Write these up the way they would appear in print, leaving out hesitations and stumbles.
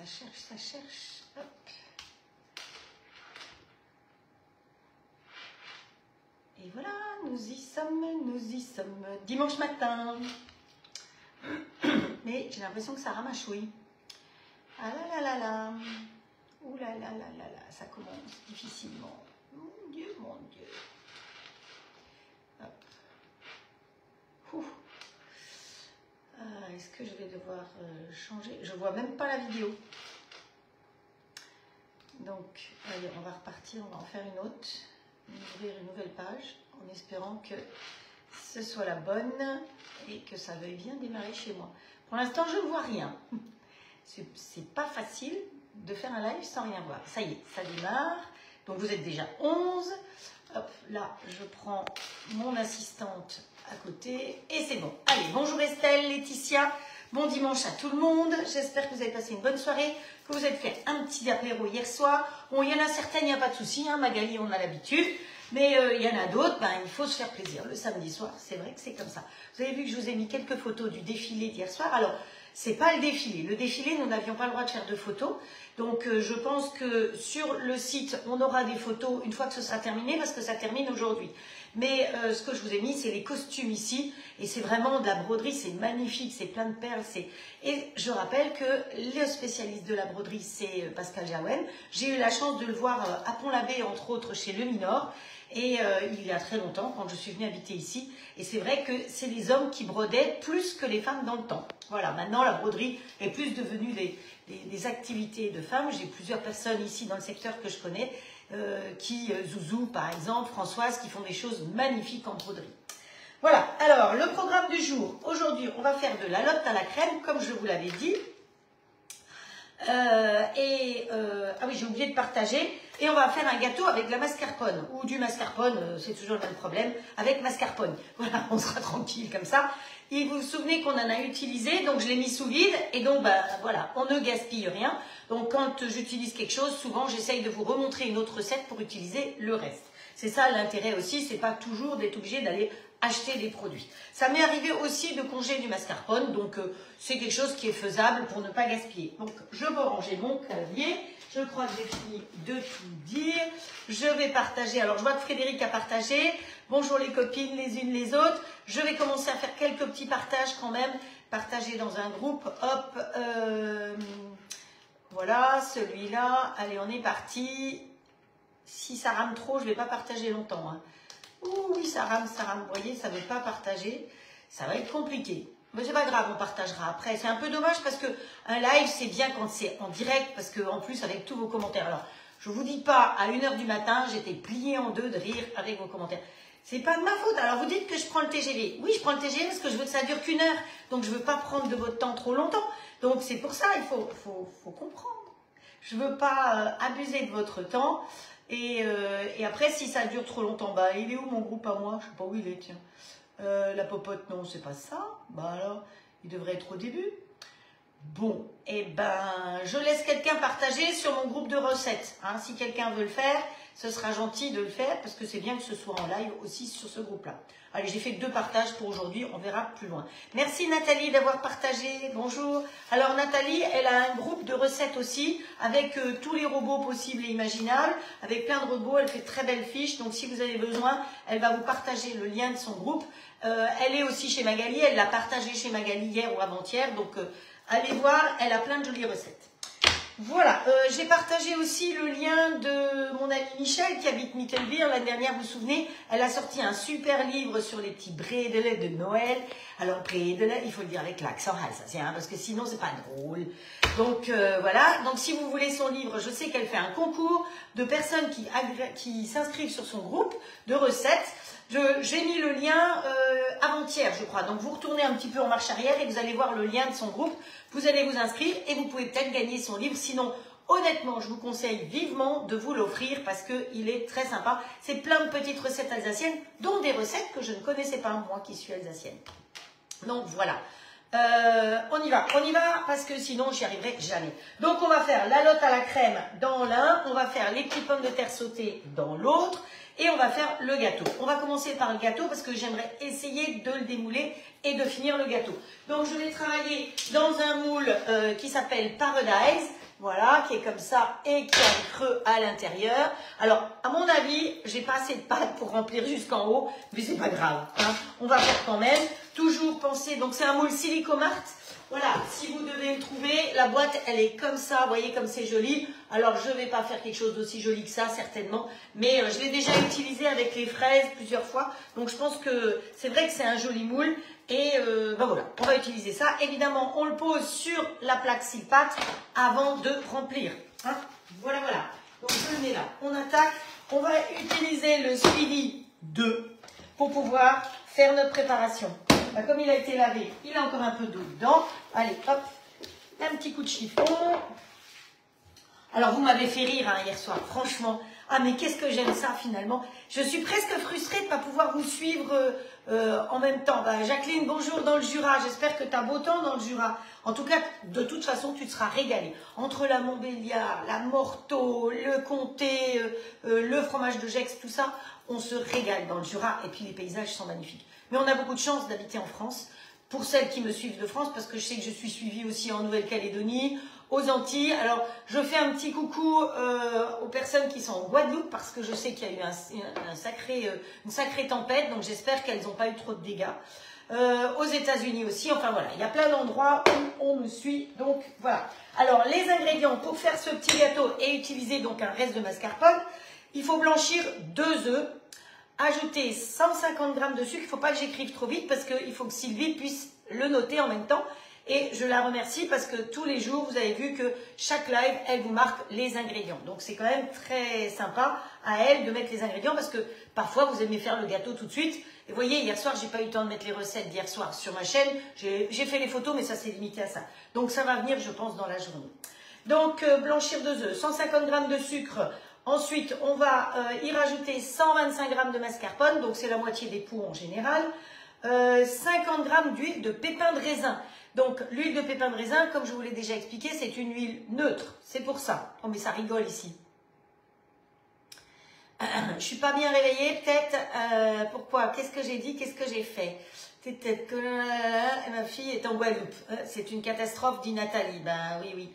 Ça cherche, ça cherche. Hop. Et voilà, nous y sommes, nous y sommes. Dimanche matin. Mais j'ai l'impression que ça ramachouille. Ah là là là là. Ouh là là là là là. Ça commence difficilement. Mon Dieu, mon Dieu. Hop. Ouh. Est-ce que je vais devoir changer? Je vois même pas la vidéo. Donc, allez, on va repartir, on va en faire une autre. Ouvrir une nouvelle page en espérant que ce soit la bonne et que ça veuille bien démarrer chez moi. Pour l'instant, je ne vois rien. C'est pas facile de faire un live sans rien voir. Ça y est, ça démarre. Donc, vous êtes déjà 11. Hop, là, je prends mon assistante à côté et c'est bon. Allez, bonjour Estelle, Laetitia, bon dimanche à tout le monde. J'espère que vous avez passé une bonne soirée, que vous avez fait un petit apéro hier soir. Bon, il y en a certaines, il n'y a pas de souci, hein, Magali, on a l'habitude. Mais il y en a d'autres, ben, il faut se faire plaisir. Le samedi soir, c'est vrai que c'est comme ça. Vous avez vu que je vous ai mis quelques photos du défilé d'hier soir. Alors, c'est pas le défilé. Le défilé, nous n'avions pas le droit de faire de photos. Donc, je pense que sur le site, on aura des photos une fois que ce sera terminé, parce que ça termine aujourd'hui. Mais ce que je vous ai mis, c'est les costumes ici. Et c'est vraiment de la broderie, c'est magnifique, c'est plein de perles. Et je rappelle que le spécialiste de la broderie, c'est Pascal Jaouen. J'ai eu la chance de le voir à Pont-l'Abbé, entre autres, chez Le Minor. Et il y a très longtemps, quand je suis venue habiter ici. Et c'est vrai que c'est les hommes qui brodaient plus que les femmes dans le temps. Voilà, maintenant la broderie est plus devenue des activités de femmes. J'ai plusieurs personnes ici dans le secteur que je connais, Zouzou par exemple, Françoise, qui font des choses magnifiques en broderie. Voilà, alors le programme du jour. Aujourd'hui, on va faire de la lotte à la crème, comme je vous l'avais dit. Ah oui, j'ai oublié de partager. Et on va faire un gâteau avec de la mascarpone, ou du mascarpone, c'est toujours le même problème, avec mascarpone. Voilà, on sera tranquille comme ça. Et vous vous souvenez qu'on en a utilisé, donc je l'ai mis sous vide, et donc bah, voilà, on ne gaspille rien. Donc quand j'utilise quelque chose, souvent j'essaye de vous remontrer une autre recette pour utiliser le reste. C'est ça l'intérêt aussi, c'est pas toujours d'être obligé d'aller acheter des produits. Ça m'est arrivé aussi de congeler du mascarpone, donc c'est quelque chose qui est faisable pour ne pas gaspiller. Donc je vais ranger mon clavier. Je crois que j'ai fini de tout dire. Je vais partager. Alors, je vois que Frédéric a partagé. Bonjour les copines, les unes les autres. Je vais commencer à faire quelques petits partages quand même. Partager dans un groupe. Hop. Voilà, celui-là. Allez, on est parti. Si ça rame trop, je ne vais pas partager longtemps. Hein. Ouh, oui, ça rame, ça rame. Vous voyez, ça ne veut pas partager. Ça va être compliqué. Mais c'est pas grave, on partagera après. C'est un peu dommage parce que un live, c'est bien quand c'est en direct, parce que en plus, avec tous vos commentaires. Alors, je vous dis pas, à 1h du matin, j'étais pliée en deux de rire avec vos commentaires. C'est pas de ma faute. Alors, vous dites que je prends le TGV. Oui, je prends le TGV parce que je veux que ça dure qu'1 heure. Donc, je veux pas prendre de votre temps trop longtemps. Donc, c'est pour ça, il faut comprendre. Je veux pas abuser de votre temps. Et après, si ça dure trop longtemps, bah, il est où mon groupe à moi? Je sais pas où il est, tiens. La popote, non, c'est pas ça. Bah alors, il devrait être au début. Bon, et ben, je laisse quelqu'un partager sur mon groupe de recettes. Hein. Si quelqu'un veut le faire, ce sera gentil de le faire parce que c'est bien que ce soit en live aussi sur ce groupe-là. Allez, j'ai fait 2 partages pour aujourd'hui, on verra plus loin. Merci Nathalie d'avoir partagé, bonjour. Alors Nathalie, elle a un groupe de recettes aussi, avec tous les robots possibles et imaginables, avec plein de robots, elle fait de très belles fiches, donc si vous avez besoin, elle va vous partager le lien de son groupe. Elle est aussi chez Magali, elle l'a partagé chez Magali hier ou avant-hier, donc allez voir, elle a plein de jolies recettes. Voilà, j'ai partagé aussi le lien de mon amie Michel qui habite Mittelbeer. L'année dernière, vous vous souvenez, elle a sorti un super livre sur les petits bredele de Noël. Alors, bredele, il faut le dire avec l'accent alsacien, hein, parce que sinon, c'est pas drôle. Donc, voilà. Donc, si vous voulez son livre, je sais qu'elle fait un concours de personnes qui s'inscrivent sur son groupe de recettes. J'ai mis le lien avant-hier, je crois. Donc, vous retournez un petit peu en marche arrière et vous allez voir le lien de son groupe. Vous allez vous inscrire et vous pouvez peut-être gagner son livre. Sinon, honnêtement, je vous conseille vivement de vous l'offrir parce qu'il est très sympa. C'est plein de petites recettes alsaciennes, dont des recettes que je ne connaissais pas, moi qui suis alsacienne. Donc, voilà. On y va parce que sinon j'y arriverai jamais. Donc on va faire la lotte à la crème dans l'un, on va faire les petites pommes de terre sautées dans l'autre et on va faire le gâteau. On va commencer par le gâteau parce que j'aimerais essayer de le démouler et de finir le gâteau. Donc je vais travailler dans un moule qui s'appelle Paradise. Voilà, qui est comme ça et qui a un creux à l'intérieur. Alors, à mon avis, j'ai pas assez de pâte pour remplir jusqu'en haut, mais c'est pas grave, hein. On va faire quand même. Toujours penser, donc c'est un moule Silicomart. Voilà, si vous devez le trouver, la boîte, elle est comme ça, vous voyez comme c'est joli. Alors, je ne vais pas faire quelque chose d'aussi joli que ça, certainement. Mais je l'ai déjà utilisé avec les fraises plusieurs fois. Donc, je pense que c'est vrai que c'est un joli moule. Et ben voilà, on va utiliser ça. Évidemment, on le pose sur la plaque Silpat avant de remplir. Hein, voilà, voilà. Donc, je le mets là. On attaque. On va utiliser le Speedy 2 pour pouvoir faire notre préparation. Ben, comme il a été lavé, il a encore un peu d'eau dedans. Allez, hop, un petit coup de chiffon. Alors, vous m'avez fait rire hein, hier soir, franchement. Ah, mais qu'est-ce que j'aime ça, finalement. Je suis presque frustrée de ne pas pouvoir vous suivre en même temps. Ben, Jacqueline, bonjour dans le Jura. J'espère que tu as beau temps dans le Jura. En tout cas, de toute façon, tu te seras régalé. Entre la Montbéliard, la Morteau, le Comté, le fromage de Gex, tout ça, on se régale dans le Jura. Et puis, les paysages sont magnifiques. Mais on a beaucoup de chance d'habiter en France. Pour celles qui me suivent de France, parce que je sais que je suis suivie aussi en Nouvelle-Calédonie, aux Antilles. Alors, je fais un petit coucou aux personnes qui sont en Guadeloupe, parce que je sais qu'il y a eu une sacrée tempête, donc j'espère qu'elles n'ont pas eu trop de dégâts. Aux États-Unis aussi, enfin voilà, il y a plein d'endroits où on me suit, donc voilà. Alors, les ingrédients pour faire ce petit gâteau et utiliser donc un reste de mascarpone, il faut blanchir 2 œufs. Ajouter 150 g de sucre, il ne faut pas que j'écrive trop vite parce qu'il faut que Sylvie puisse le noter en même temps. Et je la remercie parce que tous les jours, vous avez vu que chaque live, elle vous marque les ingrédients. Donc c'est quand même très sympa à elle de mettre les ingrédients parce que parfois vous aimez faire le gâteau tout de suite. Et vous voyez, hier soir, j'ai pas eu le temps de mettre les recettes d'hier soir sur ma chaîne. J'ai fait les photos, mais ça s'est limité à ça. Donc ça va venir, je pense, dans la journée. Donc blanchir 2 œufs, 150 g de sucre. Ensuite, on va y rajouter 125 g de mascarpone, donc c'est la moitié des pots en général. 50 g d'huile de pépins de raisin. Donc l'huile de pépins de raisin, comme je vous l'ai déjà expliqué, c'est une huile neutre. C'est pour ça. Oh mais ça rigole ici. Je suis pas bien réveillée, peut-être. Pourquoi? Qu'est-ce que j'ai dit? Qu'est-ce que j'ai fait? Peut-être que ma fille est en Guadeloupe. C'est une catastrophe, dit Nathalie. Ben oui, oui.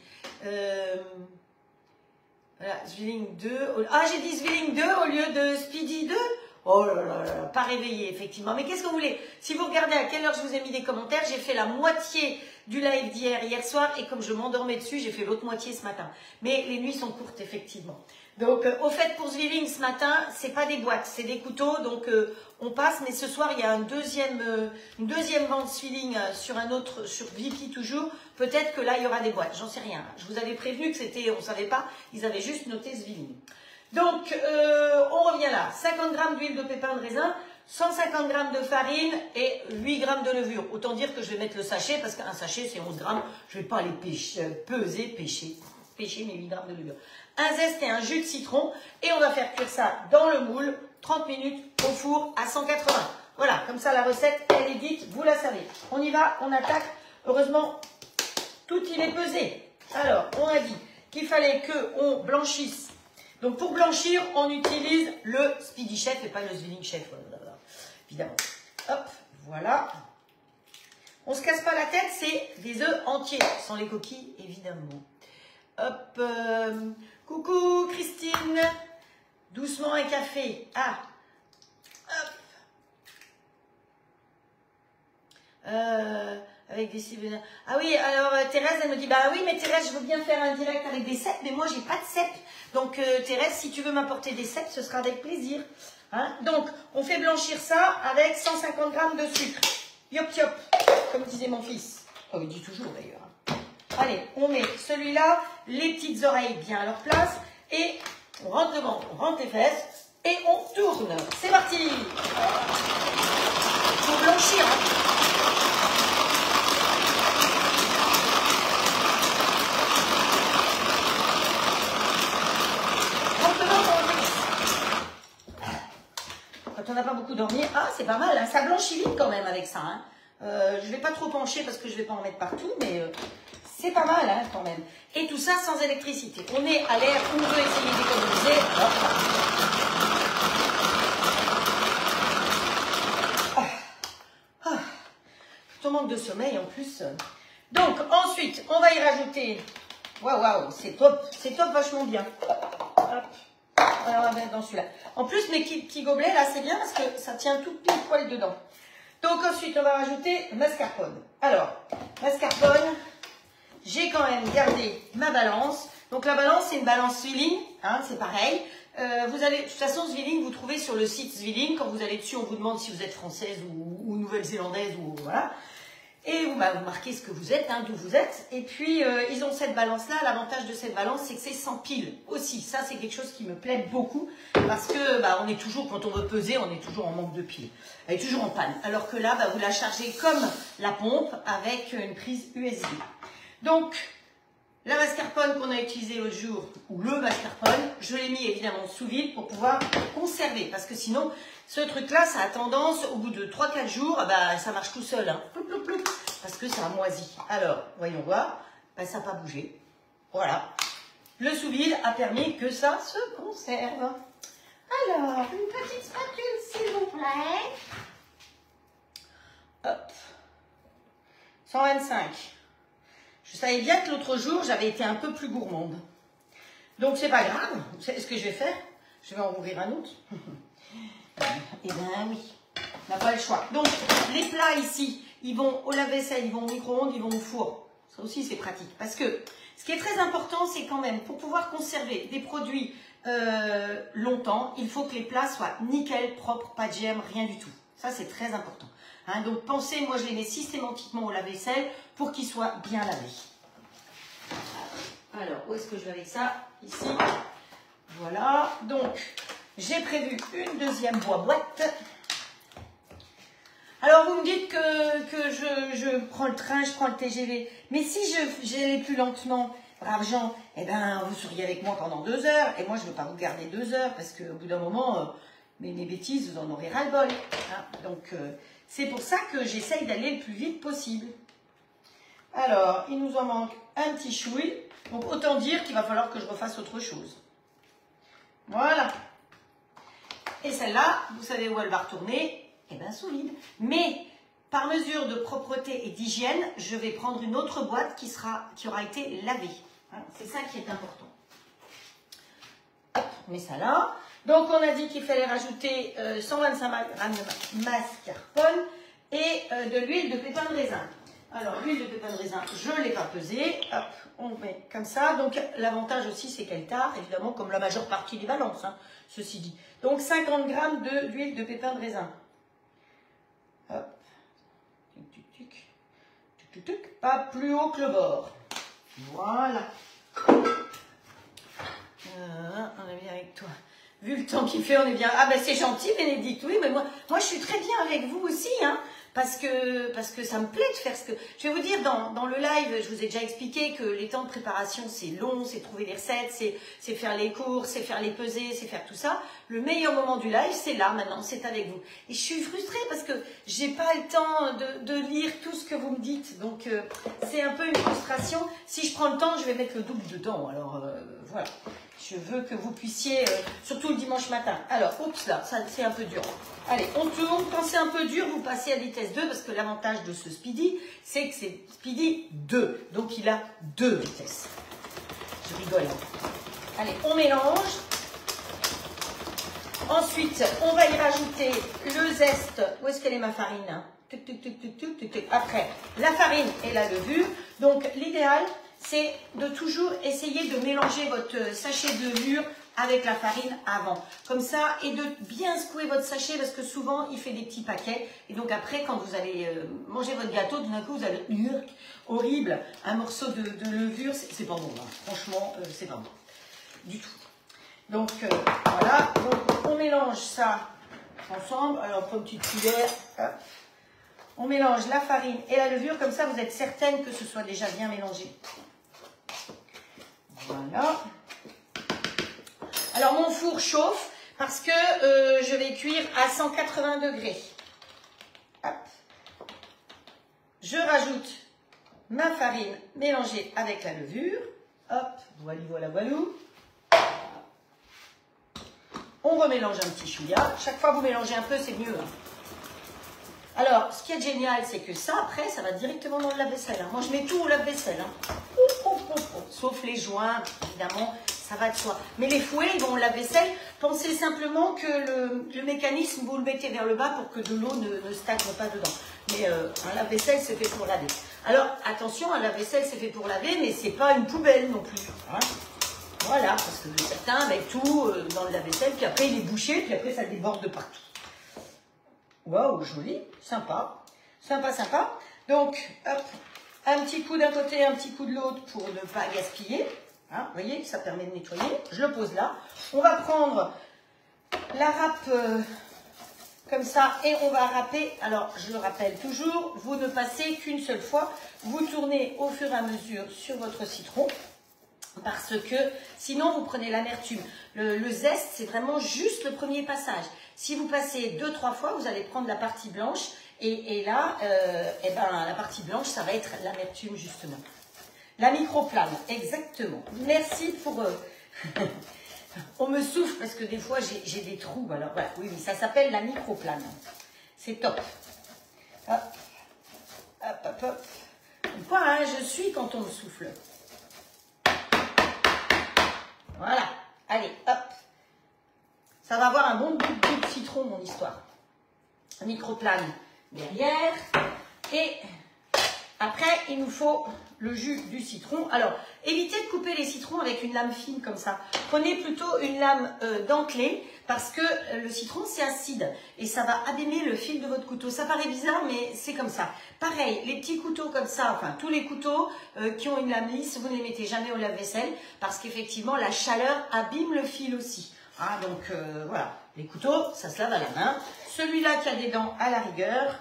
Voilà, Zwilling 2. Ah, j'ai dit Zwilling 2 au lieu de Speedy 2. Oh là là là, pas réveillé, effectivement. Mais qu'est-ce que vous voulez? Si vous regardez à quelle heure je vous ai mis des commentaires, j'ai fait la moitié du live d'hier, hier soir, et comme je m'endormais dessus, j'ai fait l'autre moitié ce matin. Mais les nuits sont courtes, effectivement. Donc, au fait, pour Zwilling ce matin, c'est pas des boîtes, c'est des couteaux, donc on passe. Mais ce soir, il y a une deuxième vente Zwilling sur un autre, sur VP toujours. Peut-être que là, il y aura des boîtes, j'en sais rien. Je vous avais prévenu que c'était, on savait pas, ils avaient juste noté Zwilling. Donc, on revient là. 50 g d'huile de pépins de raisin, 150 g de farine et 8 g de levure. Autant dire que je vais mettre le sachet parce qu'un sachet, c'est 11 g. Je ne vais pas les pêcher mes 8 g de levure. Un zeste et un jus de citron. Et on va faire cuire ça dans le moule, 30 minutes au four à 180. Voilà, comme ça la recette, elle est dite, vous la savez. On y va, on attaque. Heureusement, tout il est pesé. Alors, on a dit qu'il fallait qu'on blanchisse. Donc pour blanchir, on utilise le Speedy Chef et pas le Zwilling Chef, évidemment. Hop, voilà. On ne se casse pas la tête, c'est des œufs entiers, sans les coquilles, évidemment. Hop, coucou Christine, doucement un café. Ah, hop. Avec des cibes. Ah oui, alors Thérèse, elle me dit, bah oui, mais Thérèse, je veux bien faire un direct avec des cèpes, mais moi, j'ai pas de cèpes. Donc, Thérèse, si tu veux m'apporter des cèpes, ce sera avec plaisir. Hein? Donc, on fait blanchir ça avec 150 g de sucre. Yop, yop, comme disait mon fils. Oh, il dit toujours d'ailleurs. Allez, on met celui-là, les petites oreilles bien à leur place, et on rentre le ventre, on rentre les fesses, et on tourne. C'est parti. Il faut blanchir, hein. Quand on n'a pas beaucoup dormi, ah c'est pas mal, hein, ça blanchit vite quand même avec ça. Hein. Je ne vais pas trop pencher parce que je ne vais pas en mettre partout, mais c'est pas mal hein, quand même. Et tout ça sans électricité. On est à l'ère où on veut essayer d'économiser. Tout manque de sommeil en plus. Donc ensuite, on va y rajouter Waouh, c'est top, vachement bien. Hop. Alors, on va mettre dans celui-là. En plus, mes petits gobelets, là, c'est bien parce que ça tient tout pile poil dedans. Donc, ensuite, on va rajouter mascarpone. Alors, mascarpone, j'ai quand même gardé ma balance. Donc, la balance, c'est une balance Zwilling, hein, c'est pareil. Vous allez, de toute façon, Zwilling, vous trouvez sur le site Zwilling. Quand vous allez dessus, on vous demande si vous êtes française ou nouvelle-zélandaise ou voilà. Et vous marquez ce que vous êtes, hein, d'où vous êtes. Et puis, ils ont cette balance-là. L'avantage de cette balance, c'est que c'est sans pile aussi. Ça, c'est quelque chose qui me plaît beaucoup. Parce que on est toujours, quand on veut peser, on est toujours en manque de piles. Elle est toujours en panne. Alors que là, vous la chargez comme la pompe avec une prise USB. Donc, la mascarpone qu'on a utilisée l'autre jour, ou le mascarpone, je l'ai mis évidemment sous vide pour pouvoir conserver. Parce que sinon, ce truc-là, ça a tendance, au bout de 3-4 jours, ça marche tout seul. Hein, parce que ça a moisi. Alors, voyons voir, ça n'a pas bougé. Voilà. Le sous-vide a permis que ça se conserve. Alors, une petite spatule, s'il vous plaît. Hop. 125. Je savais bien que l'autre jour, j'avais été un peu plus gourmande. Donc, c'est pas grave. Vous savez ce que je vais faire? Je vais en ouvrir un autre. Eh bien, oui. On n'a pas le choix. Donc, les plats ici, ils vont au lave-vaisselle, ils vont au micro-ondes, ils vont au four. Ça aussi, c'est pratique. Parce que ce qui est très important, c'est quand même, pour pouvoir conserver des produits longtemps, il faut que les plats soient nickel, propres, pas de germes, rien du tout. Ça, c'est très important. Hein, donc, pensez, moi, je les mets systématiquement au lave-vaisselle pour qu'ils soient bien lavés. Alors, où est-ce que je vais avec ça? Ici. Voilà. Donc, j'ai prévu une deuxième boîte. Alors, vous me dites que je prends le train, je prends le TGV. Mais si j'allais plus lentement, brave gens, eh ben, vous seriez avec moi pendant 2 heures. Et moi, je ne veux pas vous garder 2 heures parce qu'au bout d'un moment, mes bêtises, vous en aurez ras-le-bol. Hein. Donc, c'est pour ça que j'essaye d'aller le plus vite possible. Alors, il nous en manque un petit chouille. Donc, autant dire qu'il va falloir que je refasse autre chose. Voilà. Et celle-là, vous savez où elle va retourner? Eh bien, sous vide. Mais, par mesure de propreté et d'hygiène, je vais prendre une autre boîte qui aura été lavée. Hein, c'est ça qui est important. Hop, on met ça là. Donc, on a dit qu'il fallait rajouter 125 g de mascarpone et de l'huile de pépin de raisin. Alors, l'huile de pépin de raisin, je ne l'ai pas pesée. Hop, on met comme ça. Donc, l'avantage aussi, c'est qu'elle tare, évidemment, comme la majeure partie des balances, hein, ceci dit. Donc, 50 g d'huile de pépin de raisin. Hop. Pas plus haut que le bord. Voilà. On est bien avec toi. Vu le temps qu'il fait, on est bien. Ah ben c'est gentil, Bénédicte. Oui, mais moi je suis très bien avec vous aussi, hein. Parce que ça me plaît de faire ce que... Je vais vous dire, dans le live, je vous ai déjà expliqué que les temps de préparation, c'est long, c'est trouver les recettes, c'est faire les courses, c'est faire les pesées, c'est faire tout ça. Le meilleur moment du live, c'est là, maintenant, c'est avec vous. Et je suis frustrée parce que j'ai pas le temps de lire tout ce que vous me dites. Donc, c'est un peu une frustration. Si je prends le temps, je vais mettre le double dedans. Alors, voilà. Je veux que vous puissiez, surtout le dimanche matin. Alors, oups, là, ça c'est un peu dur. Allez, on tourne. Quand c'est un peu dur, vous passez à vitesse 2 parce que l'avantage de ce Speedy, c'est que c'est Speedy 2. Donc, il a 2 vitesses. Je rigole. Allez, on mélange. Ensuite, on va y rajouter le zeste. Où est-ce qu'elle est ma farine? Après, la farine et la levure. Donc, l'idéal, c'est de toujours essayer de mélanger votre sachet de levure avec la farine avant. Comme ça, et de bien secouer votre sachet parce que souvent, il fait des petits paquets. Et donc après, quand vous allez manger votre gâteau, tout d'un coup, vous allez... horrible, un morceau de levure, c'est pas bon. Hein. Franchement, c'est pas bon. Du tout. Donc, voilà. Donc, on mélange ça ensemble. Alors, pour une petite cuillère, hop. On mélange la farine et la levure. Comme ça, vous êtes certaine que ce soit déjà bien mélangé. Voilà. Alors, mon four chauffe parce que je vais cuire à 180 degrés. Hop. Je rajoute ma farine mélangée avec la levure. Hop, voilà, voilà, voilà. On remélange un petit chouïa. Chaque fois que vous mélangez un peu, c'est mieux. Hein. Alors, ce qui est génial, c'est que ça, après, ça va directement dans le lave-vaisselle. Hein. Moi, je mets tout au lave-vaisselle. Hein. sauf les joints, évidemment, ça va de soi. Mais les fouets, bon, la vaisselle, pensez simplement que le mécanisme, vous le mettez vers le bas pour que de l'eau ne stagne pas dedans. Mais un lave-vaisselle, c'est fait pour laver. Alors, attention, un lave-vaisselle, c'est fait pour laver, mais c'est pas une poubelle non plus. Hein. Voilà, parce que certains mettent tout dans le lave-vaisselle, puis après il est bouché, puis après ça déborde de partout. Waouh, joli, sympa. Sympa, sympa. Donc, hop, un petit coup d'un côté, un petit coup de l'autre pour ne pas gaspiller. Hein, vous voyez, ça permet de nettoyer. Je le pose là. On va prendre la râpe comme ça et on va râper. Alors, je le rappelle toujours, vous ne passez qu'une seule fois. Vous tournez au fur et à mesure sur votre citron parce que sinon, vous prenez l'amertume. Le zeste, c'est vraiment juste le premier passage. Si vous passez 2-3 fois, vous allez prendre la partie blanche et là, la partie blanche, ça va être l'amertume justement. La microplane, exactement. Merci pour... On me souffle parce que des fois, j'ai des trous. Alors voilà, oui, ça s'appelle la microplane. C'est top. Hop, hop, hop, hop. Quoi, hein, je suis quand on me souffle. Voilà. Allez, hop. Ça va avoir un bon goût de citron, mon histoire. Microplane derrière. Et après, il nous faut le jus du citron. Alors, évitez de couper les citrons avec une lame fine comme ça. Prenez plutôt une lame dentelée parce que le citron, c'est acide et ça va abîmer le fil de votre couteau. Ça paraît bizarre, mais c'est comme ça. Pareil, les petits couteaux comme ça, enfin, tous les couteaux qui ont une lame lisse, vous ne les mettez jamais au lave-vaisselle parce qu'effectivement, la chaleur abîme le fil aussi. Ah, donc, voilà. Les couteaux, ça se lave à la main. Celui-là qui a des dents à la rigueur,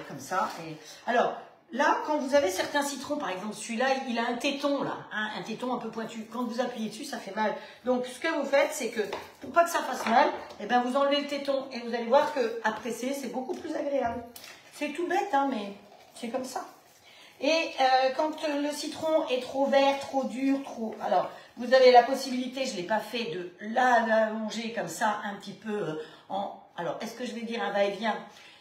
comme ça. Et... Alors, là, quand vous avez certains citrons, par exemple, celui-là, il a un téton, là, hein, un téton un peu pointu. Quand vous appuyez dessus, ça fait mal. Donc, ce que vous faites, c'est que, pour pas que ça fasse mal, eh ben, vous enlevez le téton et vous allez voir qu'à presser, c'est beaucoup plus agréable. C'est tout bête, hein, mais c'est comme ça. Et quand le citron est trop vert, trop dur, trop... Alors, vous avez la possibilité, je ne l'ai pas fait, de l'allonger comme ça, un petit peu en... Alors, est-ce que je vais dire un va-et-vient?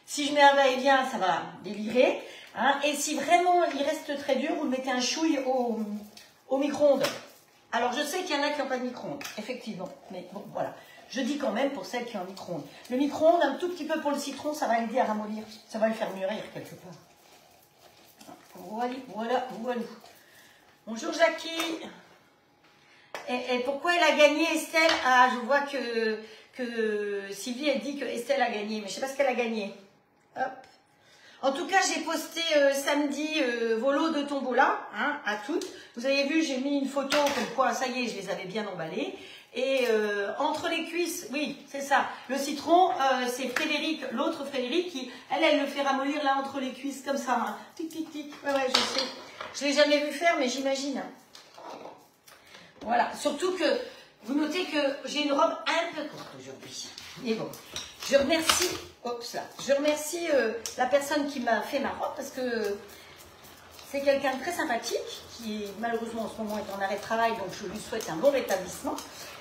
Si je mets un va-et-vient, ça va délirer. Hein, et si vraiment il reste très dur, vous le mettez un chouille au micro-ondes. Alors, je sais qu'il y en a qui n'ont pas de micro-ondes, effectivement. Mais bon, voilà. Je dis quand même pour celles qui ont un micro-ondes. Le micro-ondes, un tout petit peu pour le citron, ça va l'aider à ramollir. Ça va le faire mûrir quelque part. Voilà, voilà, voilà. Bonjour Jackie. Et pourquoi elle a gagné, Estelle? Ah, je vois que Sylvie, elle dit que Estelle a gagné, mais je ne sais pas ce qu'elle a gagné. Hop. En tout cas, j'ai posté samedi vos lots de tombola, hein, à toutes. Vous avez vu, j'ai mis une photo comme quoi, ça y est, je les avais bien emballés. Et entre les cuisses, oui, c'est ça. Le citron, c'est Frédéric, l'autre Frédéric, qui, elle le fait ramollir là entre les cuisses, comme ça. Hein. Tic, tic, tic. Ouais, ouais, je sais. Je ne l'ai jamais vu faire, mais j'imagine. Voilà. Surtout que, vous notez que j'ai une robe un peu courte aujourd'hui. Mais bon, je remercie, je remercie la personne qui m'a fait ma robe, parce que c'est quelqu'un de très sympathique, qui malheureusement en ce moment est en arrêt de travail, donc je lui souhaite un bon rétablissement.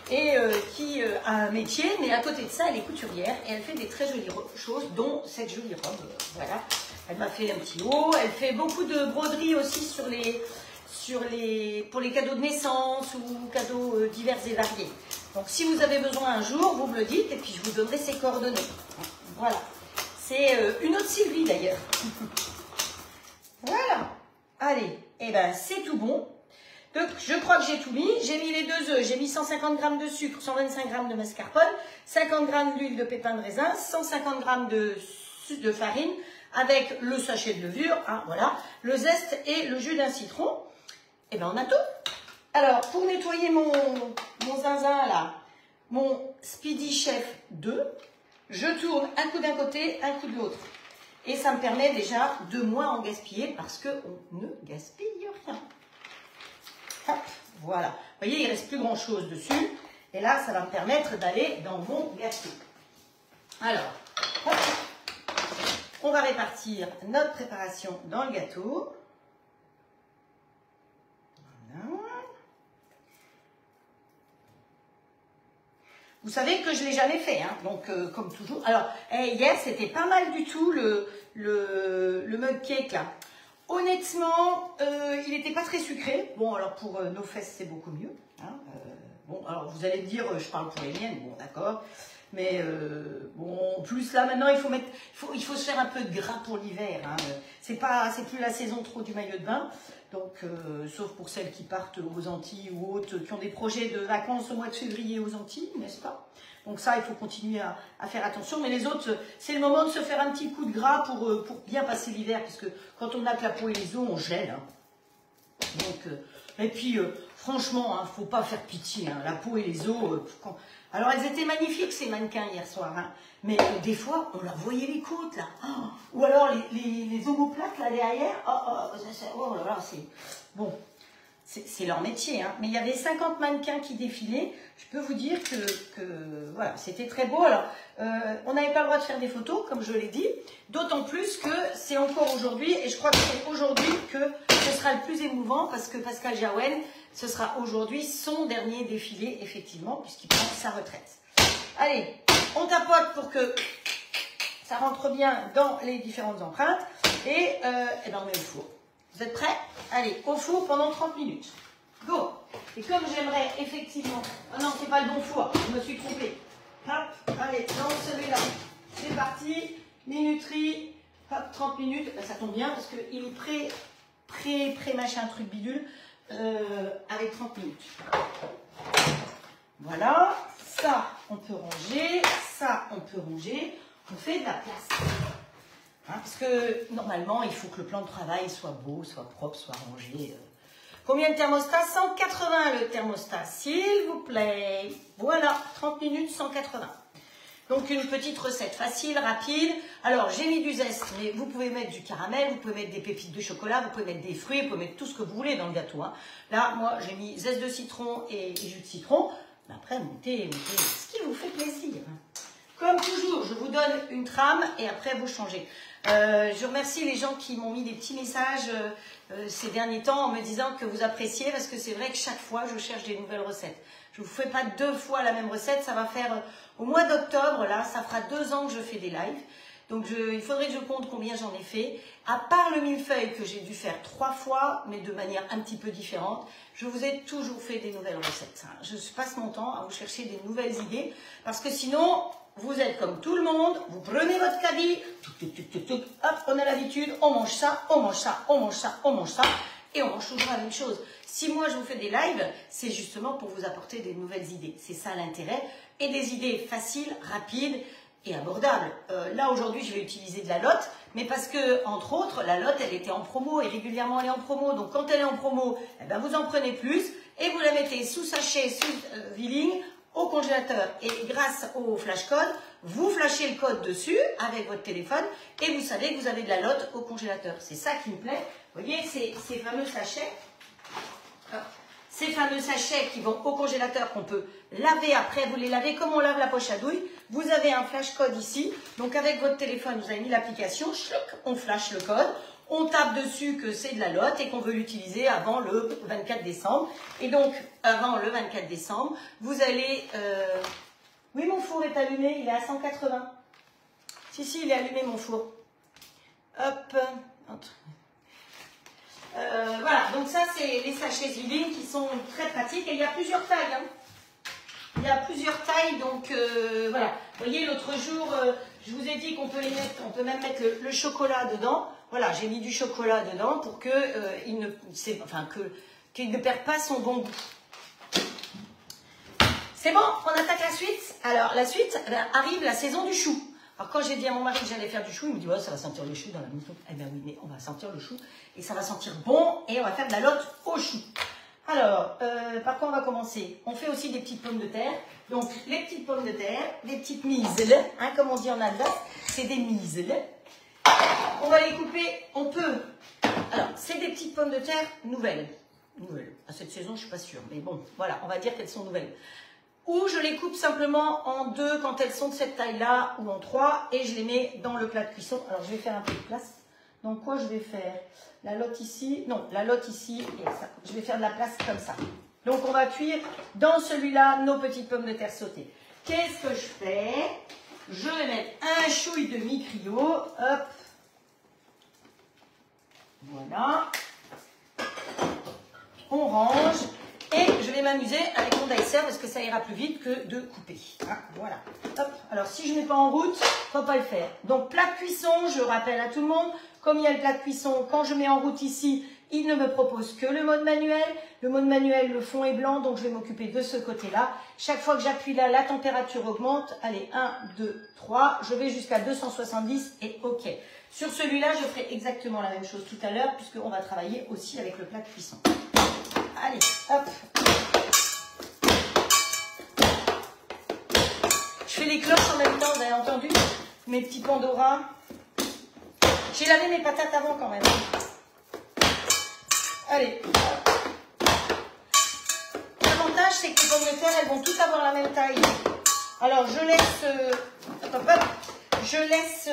Et qui a un métier, mais à côté de ça, elle est couturière et elle fait des très jolies choses, dont cette jolie robe. Voilà. Elle m'a fait un petit haut. Elle fait beaucoup de broderies aussi pour les cadeaux de naissance ou cadeaux divers et variés. Donc, si vous avez besoin un jour, vous me le dites et puis je vous donnerai ses coordonnées. Voilà. C'est une autre Sylvie d'ailleurs. Voilà. Allez, et ben c'est tout bon. Donc, je crois que j'ai tout mis. J'ai mis les 2 œufs. J'ai mis 150 g de sucre, 125 g de mascarpone, 50 g d'huile de pépins de raisin, 150 g de farine avec le sachet de levure, hein, voilà, le zeste et le jus d'un citron. Et bien, on a tout. Alors, pour nettoyer mon zinzin, là, mon Speedy Chef 2, je tourne un coup d'un côté, un coup de l'autre. Et ça me permet déjà de moins en gaspiller parce qu'on ne gaspille rien. Hop, voilà. Vous voyez, il ne reste plus grand-chose dessus. Et là, ça va me permettre d'aller dans mon gâteau. Alors, hop, on va répartir notre préparation dans le gâteau. Voilà. Vous savez que je ne l'ai jamais fait, hein, donc comme toujours. Alors, hier, c'était pas mal du tout le mug cake, là. Honnêtement, il n'était pas très sucré. Bon, alors pour nos fesses, c'est beaucoup mieux. Hein. Bon, alors vous allez me dire, je parle pour les miennes, bon, d'accord. Mais bon, plus là maintenant, il faut se faire un peu de gras pour l'hiver. Hein. C'est plus la saison trop du maillot de bain. Donc, sauf pour celles qui partent aux Antilles ou autres, qui ont des projets de vacances au mois de février aux Antilles, n'est-ce pas? Donc ça, il faut continuer à faire attention. Mais les autres, c'est le moment de se faire un petit coup de gras pour bien passer l'hiver. Parce que quand on a que la peau et les os, on gèle. Hein. Donc, et puis, franchement, il ne faut pas faire pitié. Hein. La peau et les os... Alors, elles étaient magnifiques, ces mannequins, hier soir. Hein. Mais des fois, on leur voyait les côtes, là. Oh, ou alors, les omoplates, là, derrière. Oh là là, c'est... Bon, c'est leur métier. Hein. Mais il y avait 50 mannequins qui défilaient. Je peux vous dire que voilà, c'était très beau. Alors, on n'avait pas le droit de faire des photos, comme je l'ai dit. D'autant plus que c'est encore aujourd'hui, et je crois que c'est aujourd'hui que ce sera le plus émouvant, parce que Pascal Jaouen, ce sera aujourd'hui son dernier défilé, effectivement, puisqu'il prend sa retraite. Allez, on tapote pour que ça rentre bien dans les différentes empreintes. Et ben on met au four. Vous êtes prêts? Allez, au four pendant 30 minutes. Go! Et comme j'aimerais effectivement... Oh non, c'est pas le bon four, je me suis trompée. Hop, allez, dans celui-là. C'est parti. Minuterie, hop, 30 minutes. Ben, ça tombe bien parce qu'il est pré-machin truc bidule avec 30 minutes. Voilà. Ça, on peut ranger. Ça, on peut ranger. On fait de la place. Hein, parce que normalement, il faut que le plan de travail soit beau, soit propre, soit rangé. Combien de thermostat? 180 le thermostat, s'il vous plaît. Voilà, 30 minutes, 180. Donc une petite recette facile, rapide. Alors j'ai mis du zeste, mais vous pouvez mettre du caramel, vous pouvez mettre des pépites de chocolat, vous pouvez mettre des fruits, vous pouvez mettre tout ce que vous voulez dans le gâteau. Hein. Là, moi j'ai mis zeste de citron et jus de citron. Mais après, montez ce qui vous fait plaisir. Comme toujours, je vous donne une trame et après vous changez. Je remercie les gens qui m'ont mis des petits messages ces derniers temps en me disant que vous appréciez, parce que c'est vrai que chaque fois je cherche des nouvelles recettes. Je ne vous fais pas 2 fois la même recette, ça va faire au mois d'octobre, là, ça fera 2 ans que je fais des lives. Donc il faudrait que je compte combien j'en ai fait. À part le millefeuille que j'ai dû faire 3 fois, mais de manière un petit peu différente, je vous ai toujours fait des nouvelles recettes. Je passe mon temps à vous chercher des nouvelles idées, parce que sinon... Vous êtes comme tout le monde, vous prenez votre caddie, hop, on a l'habitude, on mange ça, on mange ça, on mange ça, on mange ça, et on mange toujours la même chose. Si moi je vous fais des lives, c'est justement pour vous apporter des nouvelles idées. C'est ça l'intérêt, et des idées faciles, rapides et abordables. Là aujourd'hui je vais utiliser de la lotte, mais parce que, entre autres, la lotte elle était en promo, et régulièrement elle est en promo, donc quand elle est en promo, eh ben, vous en prenez plus, et vous la mettez sous sachet, sous V-Ling, au congélateur, et grâce au flash code, vous flashez le code dessus avec votre téléphone et vous savez que vous avez de la lotte au congélateur. C'est ça qui me plaît. Vous voyez, ces fameux sachets qui vont au congélateur qu'on peut laver après, vous les lavez comme on lave la poche à douille. Vous avez un flash code ici, donc avec votre téléphone, vous avez mis l'application, on flash le code. On tape dessus que c'est de la lotte et qu'on veut l'utiliser avant le 24 décembre. Et donc, avant le 24 décembre, vous allez... Oui, mon four est allumé, il est à 180. Si, il est allumé, mon four. Hop. Voilà, donc ça, c'est les sachets V-Ling qui sont très pratiques. Et il y a plusieurs tailles. Hein. Il y a plusieurs tailles, donc voilà. Vous voyez, l'autre jour, je vous ai dit qu'on peut les mettre, on peut même mettre le chocolat dedans. Voilà, j'ai mis du chocolat dedans pour que qu'il ne perde pas son bon goût. C'est bon, on attaque la suite. Alors, la suite, arrive la saison du chou. Alors, quand j'ai dit à mon mari que j'allais faire du chou, il me dit, ouais, ça va sentir le chou dans la maison. Eh bien oui, mais on va sentir le chou et ça va sentir bon et on va faire de la lotte au chou. Alors, par quoi on va commencer? On fait aussi des petites pommes de terre. Donc, les petites pommes de terre, des petites mises, hein, comme on dit en Alsace, c'est des mises. On va les couper, on peut. Alors, c'est des petites pommes de terre nouvelles. À cette saison, je ne suis pas sûre, mais bon, voilà, on va dire qu'elles sont nouvelles. Ou je les coupe simplement en 2 quand elles sont de cette taille-là, ou en 3, et je les mets dans le plat de cuisson. Alors, je vais faire un peu de place. Donc, quoi je vais faire? La lotte ici, non, la lotte ici, et ça. Je vais faire de la place comme ça. Donc, on va cuire dans celui-là nos petites pommes de terre sautées. Qu'est-ce que je fais? Je vais mettre un chouille de mi-cryo, hop. Voilà. m'amuser avec mon dicer parce que ça ira plus vite que de couper. Ah, voilà. Hop. Alors, si je ne mets pas en route, il ne faut pas le faire. Donc, plat de cuisson, je rappelle à tout le monde, comme il y a le plat de cuisson, quand je mets en route ici, il ne me propose que le mode manuel. Le mode manuel, le fond est blanc, donc je vais m'occuper de ce côté-là. Chaque fois que j'appuie là, la température augmente. Allez, 1, 2, 3. Je vais jusqu'à 270 et OK. Sur celui-là, je ferai exactement la même chose tout à l'heure, puisqu'on va travailler aussi avec le plat de cuisson. Allez, hop. Je fais les cloches en même temps, vous avez entendu? Mes petits Pandora. J'ai lavé mes patates avant quand même. Allez. L'avantage, c'est que les pommes de terre, elles vont toutes avoir la même taille. Alors, je laisse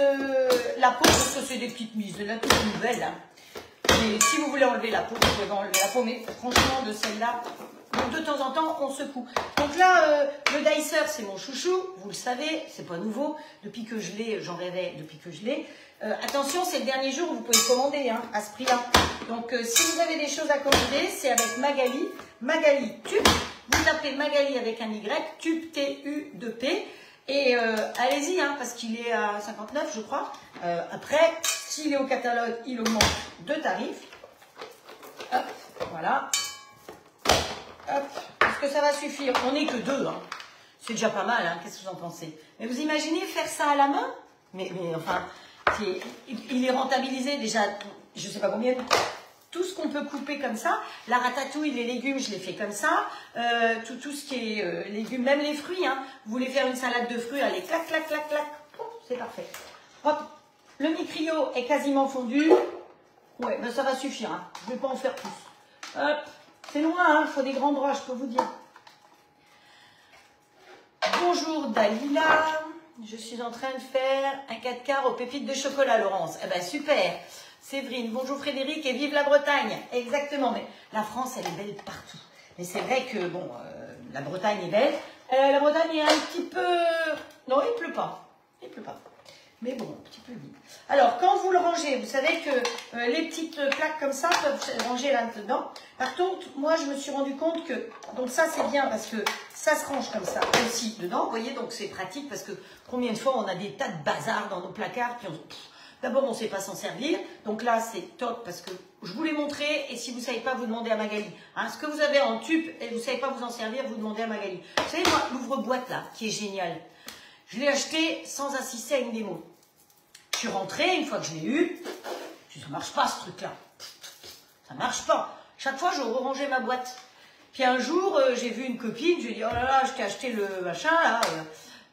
la peau, parce que c'est des petites mises, de la toute nouvelle. Et si vous voulez enlever la peau, vous pouvez enlever la peau, mais franchement, de celle-là, de temps en temps, on secoue. Donc là, le dicer, c'est mon chouchou, vous le savez, c'est pas nouveau. Depuis que je l'ai, j'en rêvais depuis que je l'ai. Attention, c'est le dernier jour où vous pouvez commander hein, à ce prix-là. Donc, si vous avez des choses à commander, c'est avec Magali. Magali Tube. Vous tapez Magali avec un Y, Tube T-U-2-P. Et allez-y, hein, parce qu'il est à 59, je crois. Après, s'il est au catalogue, il augmente de tarif. Hop, voilà. Hop, est-ce que ça va suffire? On n'est que deux, hein. C'est déjà pas mal, hein. Qu'est-ce que vous en pensez? Mais vous imaginez faire ça à la main? Mais enfin, il est rentabilisé déjà, je sais pas combien. Tout ce qu'on peut couper comme ça, la ratatouille, les légumes, je les fais comme ça. Tout ce qui est légumes, même les fruits. Hein. Vous voulez faire une salade de fruits, allez, clac, clac, clac, clac. C'est parfait. Hop, le micrio est quasiment fondu. Ouais, ben ça va suffire. Hein. Je ne vais pas en faire plus. Hop, c'est loin, hein. Il faut des grands bras, je peux vous dire. Bonjour Dalila. Je suis en train de faire un 4 quarts aux pépites de chocolat, Laurence. Eh ben super. Séverine, bonjour Frédéric et vive la Bretagne. Exactement, mais la France, elle est belle partout. Mais c'est vrai que, bon, la Bretagne est belle. La Bretagne est un petit peu... Non, il ne pleut pas. Il ne pleut pas. Mais bon, un petit peu vide. Alors, quand vous le rangez, vous savez que les petites plaques comme ça peuvent se ranger là-dedans. Par contre, moi, je me suis rendu compte que... Donc ça, c'est bien parce que ça se range comme ça aussi dedans. Vous voyez, donc c'est pratique parce que combien de fois on a des tas de bazar dans nos placards puis on... D'abord, on ne sait pas s'en servir. Donc là, c'est top parce que je vous l'ai montré. Et si vous ne savez pas, vous demandez à Magali. Hein, ce que vous avez en tube et vous ne savez pas vous en servir, vous demandez à Magali. Vous savez, moi, l'ouvre-boîte là, qui est génial. Je l'ai acheté sans assister à une démo. Je suis rentrée, une fois que je l'ai eu, ça ne marche pas ce truc-là. Ça ne marche pas. Chaque fois, je rangeais ma boîte. Puis un jour, j'ai vu une copine, je lui ai dit, oh là là, je t'ai acheté le machin là.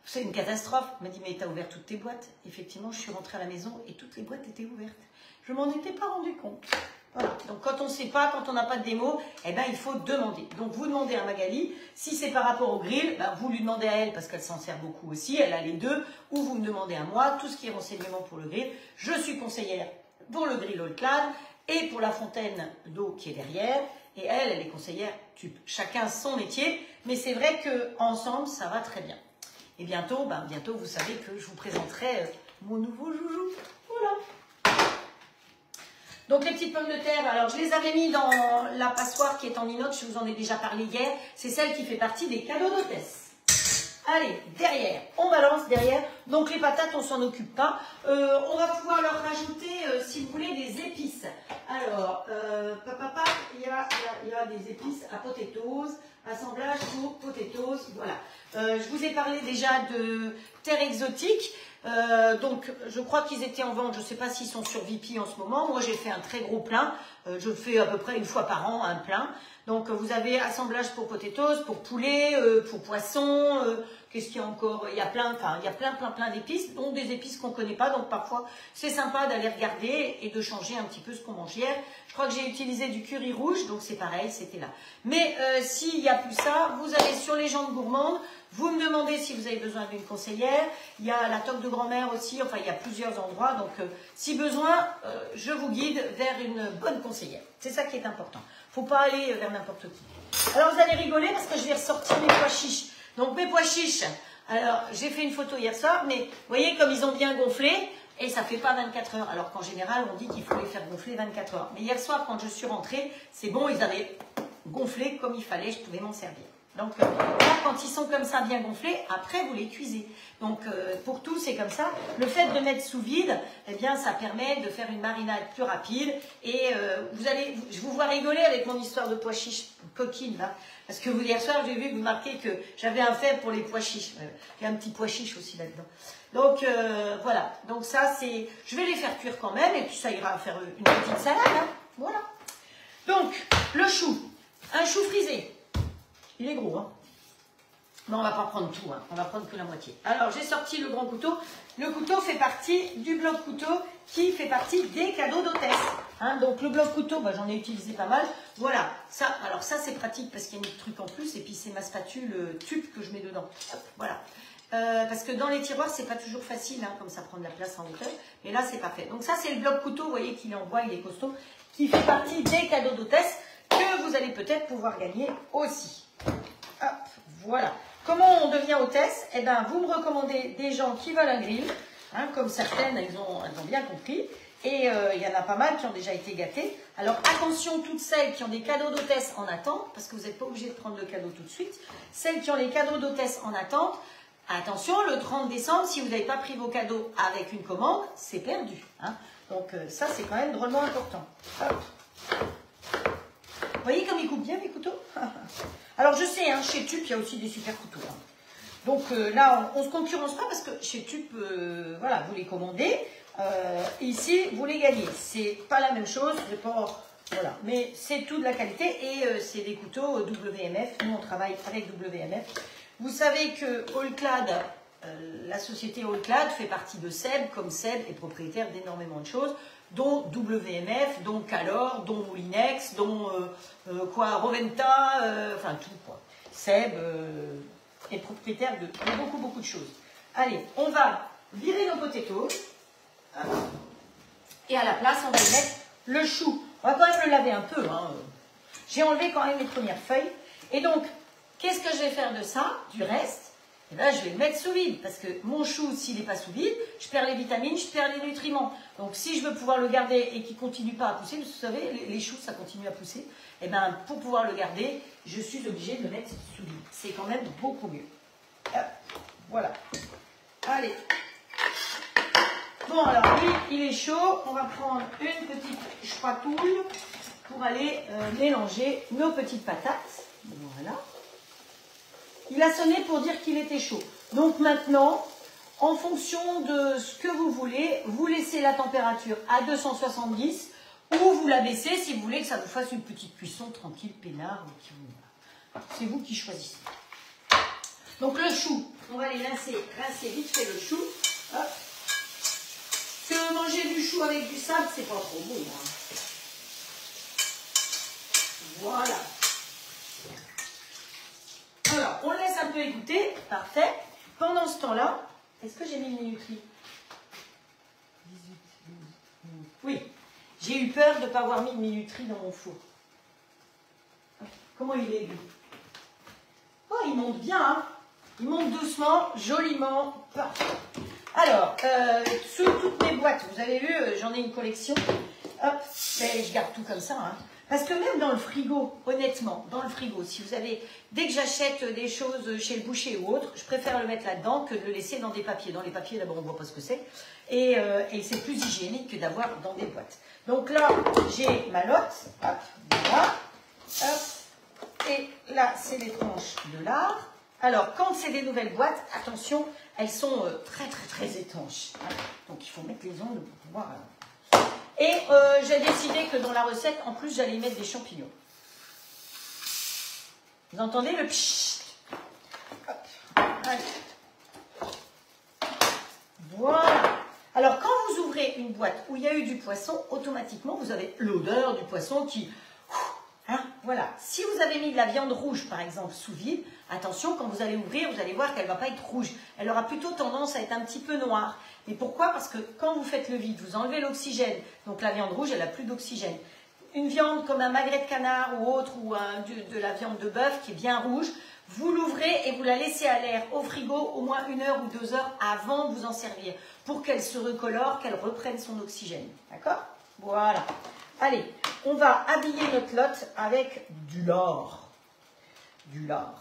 C'est une catastrophe. Elle m'a dit, mais t'as ouvert toutes tes boîtes. Effectivement, je suis rentrée à la maison et toutes les boîtes étaient ouvertes. Je m'en étais pas rendu compte. Voilà. Donc, quand on ne sait pas, quand on n'a pas de démo, eh ben, il faut demander. Donc, vous demandez à Magali. Si c'est par rapport au grill, ben, vous lui demandez à elle parce qu'elle s'en sert beaucoup aussi. Elle a les deux. Ou vous me demandez à moi tout ce qui est renseignement pour le grill. Je suis conseillère pour le grill All Clad et pour la fontaine d'eau qui est derrière. Et elle est conseillère tube. Chacun son métier. Mais c'est vrai qu'ensemble, ça va très bien. Et bientôt, bientôt, vous savez que je vous présenterai mon nouveau joujou. Voilà. Donc, les petites pommes de terre, alors je les avais mis dans la passoire qui est en inox. Je vous en ai déjà parlé hier. C'est celle qui fait partie des cadeaux d'hôtesse. Allez, derrière. On balance derrière. Donc, les patates, on ne s'en occupe pas. On va pouvoir leur rajouter, si vous voulez, des épices. Alors, il y a des épices à potatoes. Assemblage pour potatoes, voilà. Je vous ai parlé déjà de terre exotique. Donc, je crois qu'ils étaient en vente. Je ne sais pas s'ils sont sur VP en ce moment. Moi, j'ai fait un très gros plein. Je fais à peu près une fois par an un plein. Donc, vous avez assemblage pour potatoes, pour poulet, pour poisson. Qu'est-ce qu'il y a encore? Il y a plein d'épices, dont des épices qu'on ne connaît pas. Donc, parfois, c'est sympa d'aller regarder et de changer un petit peu ce qu'on mange hier. Je crois que j'ai utilisé du curry rouge, donc c'est pareil, c'était là. Mais s'il n'y a plus ça, vous allez sur les jambes gourmandes. Vous me demandez si vous avez besoin d'une conseillère. Il y a la toque de grand-mère aussi. Enfin, il y a plusieurs endroits. Donc, si besoin, je vous guide vers une bonne conseillère. C'est ça qui est important. Il ne faut pas aller vers n'importe qui. Alors, vous allez rigoler parce que je vais ressortir mes pois chiches. Donc, mes pois chiches. Alors, j'ai fait une photo hier soir, mais vous voyez comme ils ont bien gonflé. Et ça ne fait pas 24 heures. Alors qu'en général, on dit qu'il faut les faire gonfler 24 heures. Mais hier soir, quand je suis rentrée, c'est bon, ils avaient gonflés comme il fallait, je pouvais m'en servir. Donc là, quand ils sont comme ça bien gonflés, après vous les cuisez. Donc pour tout, c'est comme ça. Le fait de mettre sous vide, eh bien, ça permet de faire une marinade plus rapide. Et je vous vois rigoler avec mon histoire de pois chiches coquine là. Parce que hier soir, j'ai vu que vous marquez que j'avais un faible pour les pois chiches. Il y a un petit pois chiche aussi là-dedans. Donc voilà. Donc ça, c'est. Je vais les faire cuire quand même, et puis ça ira faire une petite salade. Hein. Voilà. Donc le chou, un chou frisé. Il est gros, hein. Mais on ne va pas prendre tout, hein. On va prendre que la moitié. Alors, j'ai sorti le grand couteau. Le couteau fait partie du bloc couteau qui fait partie des cadeaux d'hôtesse. Hein, donc, le bloc couteau, bah, j'en ai utilisé pas mal. Voilà. Ça, alors ça, c'est pratique parce qu'il y a un truc en plus. Et puis, c'est ma spatule tube que je mets dedans. Hop, voilà. Parce que dans les tiroirs, c'est pas toujours facile, hein, comme ça prend de la place en hauteur. Mais là, c'est parfait. Donc, ça, c'est le bloc couteau. Vous voyez qu'il est en bois, il est costaud. Qui fait partie des cadeaux d'hôtesse que vous allez peut-être pouvoir gagner aussi. Hop, voilà. Comment on devient hôtesse? Eh bien, vous me recommandez des gens qui veulent un grill, hein, comme certaines, elles ont bien compris. Et il y en a pas mal qui ont déjà été gâtés. Alors, attention, toutes celles qui ont des cadeaux d'hôtesse en attente, parce que vous n'êtes pas obligé de prendre le cadeau tout de suite. Celles qui ont les cadeaux d'hôtesse en attente, attention, le 30 décembre, si vous n'avez pas pris vos cadeaux avec une commande, c'est perdu. Hein. Donc, ça, c'est quand même drôlement important. Hop. Vous voyez comme ils coupent bien mes couteaux? Alors je sais, hein, chez Tup, il y a aussi des super couteaux. Hein. Donc là, on ne se concurrence pas parce que chez Tup, voilà, vous les commandez. Ici, vous les gagnez. C'est pas la même chose, voilà. Mais c'est tout de la qualité et c'est des couteaux WMF. Nous, on travaille avec WMF. Vous savez que Allclad, la société Allclad fait partie de Seb, comme Seb est propriétaire d'énormément de choses, dont WMF, dont Calor, dont Moulinex, dont Roventa, enfin tout quoi. Seb est propriétaire de beaucoup de choses. Allez, on va virer nos potatoes. Et à la place, on va y mettre le chou. On va quand même le laver un peu. Hein. J'ai enlevé quand même les premières feuilles. Et donc, qu'est-ce que je vais faire de ça, du reste? Et là, je vais le mettre sous vide, parce que mon chou, s'il n'est pas sous vide, je perds les vitamines, je perds les nutriments. Donc, si je veux pouvoir le garder et qu'il ne continue pas à pousser, vous savez, les choux, ça continue à pousser, et bien, pour pouvoir le garder, je suis obligée de le mettre sous vide. C'est quand même beaucoup mieux. Hop, voilà. Allez. Bon, alors, lui, il est chaud. On va prendre une petite spatule pour aller mélanger nos petites patates. Voilà. Il a sonné pour dire qu'il était chaud. Donc maintenant, en fonction de ce que vous voulez, vous laissez la température à 270 ou vous la baissez si vous voulez que ça vous fasse une petite cuisson tranquille, peinard. C'est vous qui choisissez. Donc le chou, on va aller rincer vite fait le chou. Hop. Que manger du chou avec du sable, c'est pas trop bon. Hein. Voilà. Alors, on le laisse un peu égoutter, parfait. Pendant ce temps-là, est-ce que j'ai mis le minuterie? 18, 12, 12. Oui, j'ai eu peur de ne pas avoir mis de minuterie dans mon four. Comment il est, lui? Oh, il monte bien, hein. Il monte doucement, joliment, parfait. Alors, sous toutes mes boîtes, vous avez vu, j'en ai une collection. Hop, mais je garde tout comme ça, hein. Parce que même dans le frigo, honnêtement, dans le frigo, si vous avez, dès que j'achète des choses chez le boucher ou autre, je préfère le mettre là-dedans que de le laisser dans des papiers. Dans les papiers, d'abord, on ne voit pas ce que c'est. Et c'est plus hygiénique que d'avoir dans des boîtes. Donc là, j'ai ma lotte. Hop, voilà. Hop. Et là, c'est les tranches de lard. Alors, quand c'est des nouvelles boîtes, attention, elles sont très étanches. Hein. Donc, il faut mettre les ongles pour pouvoir... Et j'ai décidé que dans la recette, en plus, j'allais y mettre des champignons. Vous entendez le pchit? Voilà. Alors, quand vous ouvrez une boîte où il y a eu du poisson, automatiquement, vous avez l'odeur du poisson qui... Hein, voilà. Si vous avez mis de la viande rouge, par exemple, sous vide, attention, quand vous allez ouvrir, vous allez voir qu'elle ne va pas être rouge. Elle aura plutôt tendance à être un petit peu noire. Et pourquoi? Parce que quand vous faites le vide, vous enlevez l'oxygène. Donc la viande rouge, elle n'a plus d'oxygène. Une viande comme un magret de canard ou autre, ou de la viande de bœuf qui est bien rouge, vous l'ouvrez et vous la laissez à l'air au frigo au moins 1 heure ou 2 heures avant de vous en servir, pour qu'elle se recolore, qu'elle reprenne son oxygène. D'accord? Voilà. Allez, on va habiller notre lot avec du lard. Du lard.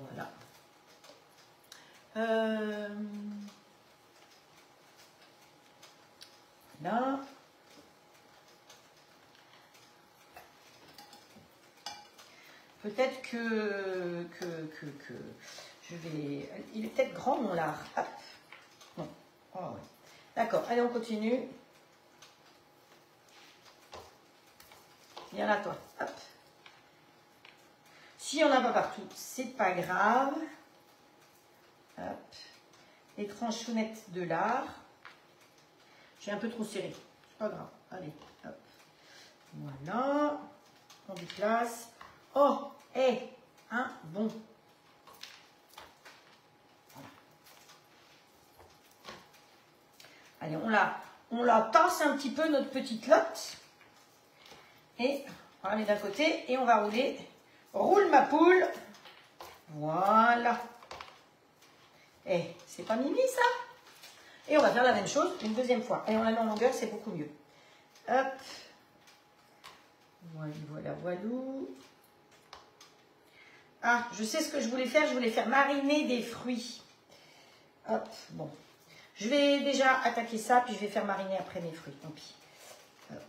Voilà. Là. Peut-être que je vais... Il est peut-être grand mon lard. Hop. Non. Oh, ouais. D'accord. Allez, on continue. Viens là, toi. Hop. Si on n'a pas partout, c'est pas grave. Hop. Les tranchounettes de lard. J'ai un peu trop serré. C'est pas grave. Allez, hop. Voilà. On déplace. Oh, hé, hein, bon. Voilà. Allez, on la tasse un petit peu, notre petite lotte. Et on va aller d'un côté et on va rouler. Roule ma poule. Voilà. Eh, c'est pas mimi ça? Et on va faire la même chose une deuxième fois. Et on la met en longueur, c'est beaucoup mieux. Hop. Voilà, voilà, voilà. Ah, je sais ce que je voulais faire. Je voulais faire mariner des fruits. Hop, bon. Je vais déjà attaquer ça, puis je vais faire mariner après mes fruits. Tant pis. Hop.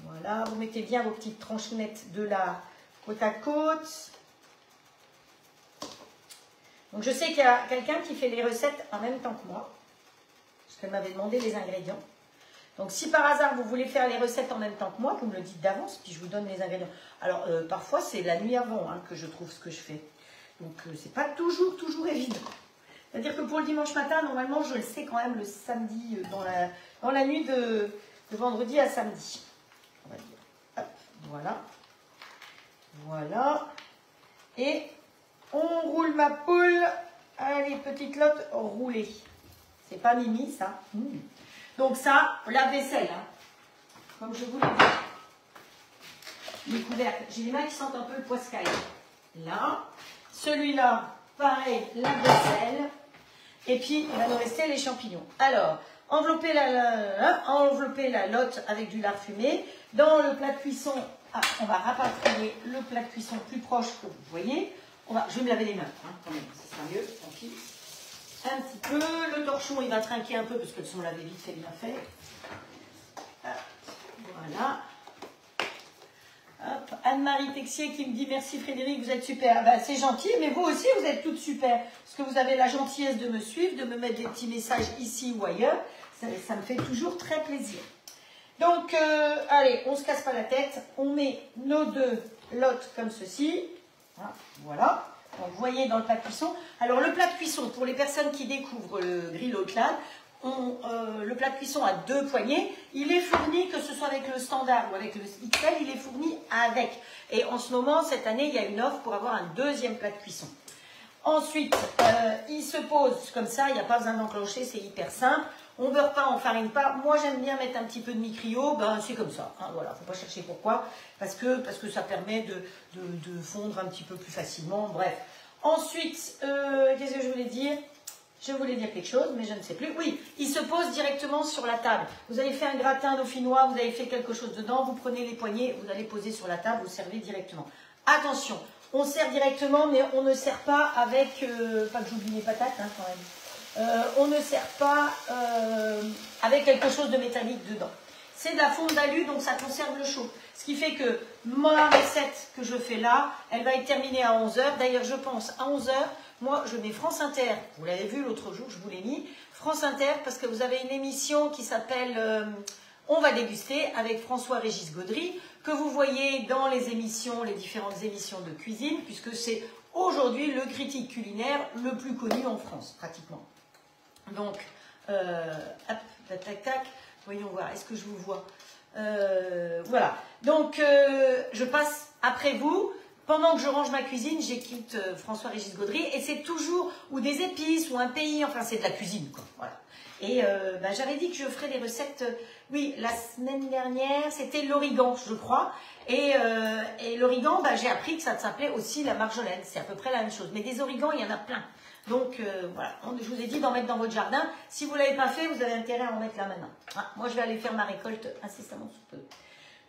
Voilà, vous mettez bien vos petites tranchounettes de lard côte à côte. Donc, je sais qu'il y a quelqu'un qui fait les recettes en même temps que moi. Parce qu'elle m'avait demandé les ingrédients. Donc, si par hasard, vous voulez faire les recettes en même temps que moi, vous me le dites d'avance, puis je vous donne les ingrédients. Alors, parfois, c'est la nuit avant hein, que je trouve ce que je fais. Donc, c'est pas toujours évident. C'est-à-dire que pour le dimanche matin, normalement, je le sais quand même le samedi, dans la nuit de vendredi à samedi. On va dire. Hop, voilà. Voilà. Et on roule ma poule. Allez, petite lotte roulée. C'est pas mimi, ça. Donc ça, la vaisselle, hein. Comme je vous l'ai dit. Les couvercles. J'ai les mains qui sentent un peu le poiscaille. Là. Celui-là, pareil, la vaisselle. Et puis, il va nous rester les champignons. Alors, envelopper la lotte avec du lard fumé. Dans le plat de cuisson, on va rapatrier le plat de cuisson plus proche que vous voyez. Je vais me laver les mains, hein, quand même. Ce sera mieux, tant pis. Un petit peu. Le torchon, il va trinquer un peu parce qu'elles sont lavées vite fait, bien fait. Voilà. Hop. Anne-Marie Texier qui me dit merci Frédéric, vous êtes super. Ben, c'est gentil, mais vous aussi, vous êtes toutes super. Parce que vous avez la gentillesse de me suivre, de me mettre des petits messages ici ou ailleurs. Ça me fait toujours très plaisir. Donc, allez, on ne se casse pas la tête. On met nos deux lottes comme ceci. Voilà. Donc, vous voyez dans le plat de cuisson. Alors, le plat de cuisson, pour les personnes qui découvrent le grill Haute-Lade, le plat de cuisson a 2 poignées. Il est fourni, que ce soit avec le standard ou avec le XL, il est fourni avec. Et en ce moment, cette année, il y a une offre pour avoir un 2e plat de cuisson. Ensuite, il se pose comme ça, il n'y a pas besoin d'enclencher, c'est hyper simple. On ne beurre pas, on ne farine pas. Moi, j'aime bien mettre un petit peu de mi-cryo, ben, c'est comme ça. Hein, voilà, il ne faut pas chercher pourquoi. Parce que ça permet de fondre un petit peu plus facilement. Bref. Ensuite, qu'est-ce que je voulais dire? Je voulais dire quelque chose, mais je ne sais plus. Oui, il se pose directement sur la table. Vous avez fait un gratin dauphinois, vous avez fait quelque chose dedans, vous prenez les poignées, vous allez poser sur la table, vous servez directement. Attention, on sert directement, mais on ne sert pas avec... pas que j'oublie les patates, hein, quand même. On ne sert pas avec quelque chose de métallique dedans. C'est de la fonte d'alu, donc ça conserve le chaud. Ce qui fait que ma recette que je fais là, elle va être terminée à 11 h. D'ailleurs, je pense à 11 h, moi, je mets France Inter. Vous l'avez vu l'autre jour, je vous l'ai mis. France Inter, parce que vous avez une émission qui s'appelle On va déguster avec François-Régis Gaudry, que vous voyez dans les émissions, les différentes émissions de cuisine, puisque c'est aujourd'hui le critique culinaire le plus connu en France, pratiquement. Donc, hop, tac, tac, voyons voir, est-ce que je vous vois? Voilà, donc je passe après vous. Pendant que je range ma cuisine, j'écoute François-Régis Gaudry, et c'est toujours, ou des épices, ou un pays, enfin c'est de la cuisine, quoi, voilà. Et j'avais dit que je ferais des recettes, oui, la semaine dernière, c'était l'origan, je crois, et l'origan, j'ai appris que ça s'appelait aussi la marjolaine, c'est à peu près la même chose, mais des origans, il y en a plein. Donc voilà, je vous ai dit d'en mettre dans votre jardin. Si vous ne l'avez pas fait, vous avez intérêt à en mettre là maintenant. Ah, moi, je vais aller faire ma récolte incessamment sous peu.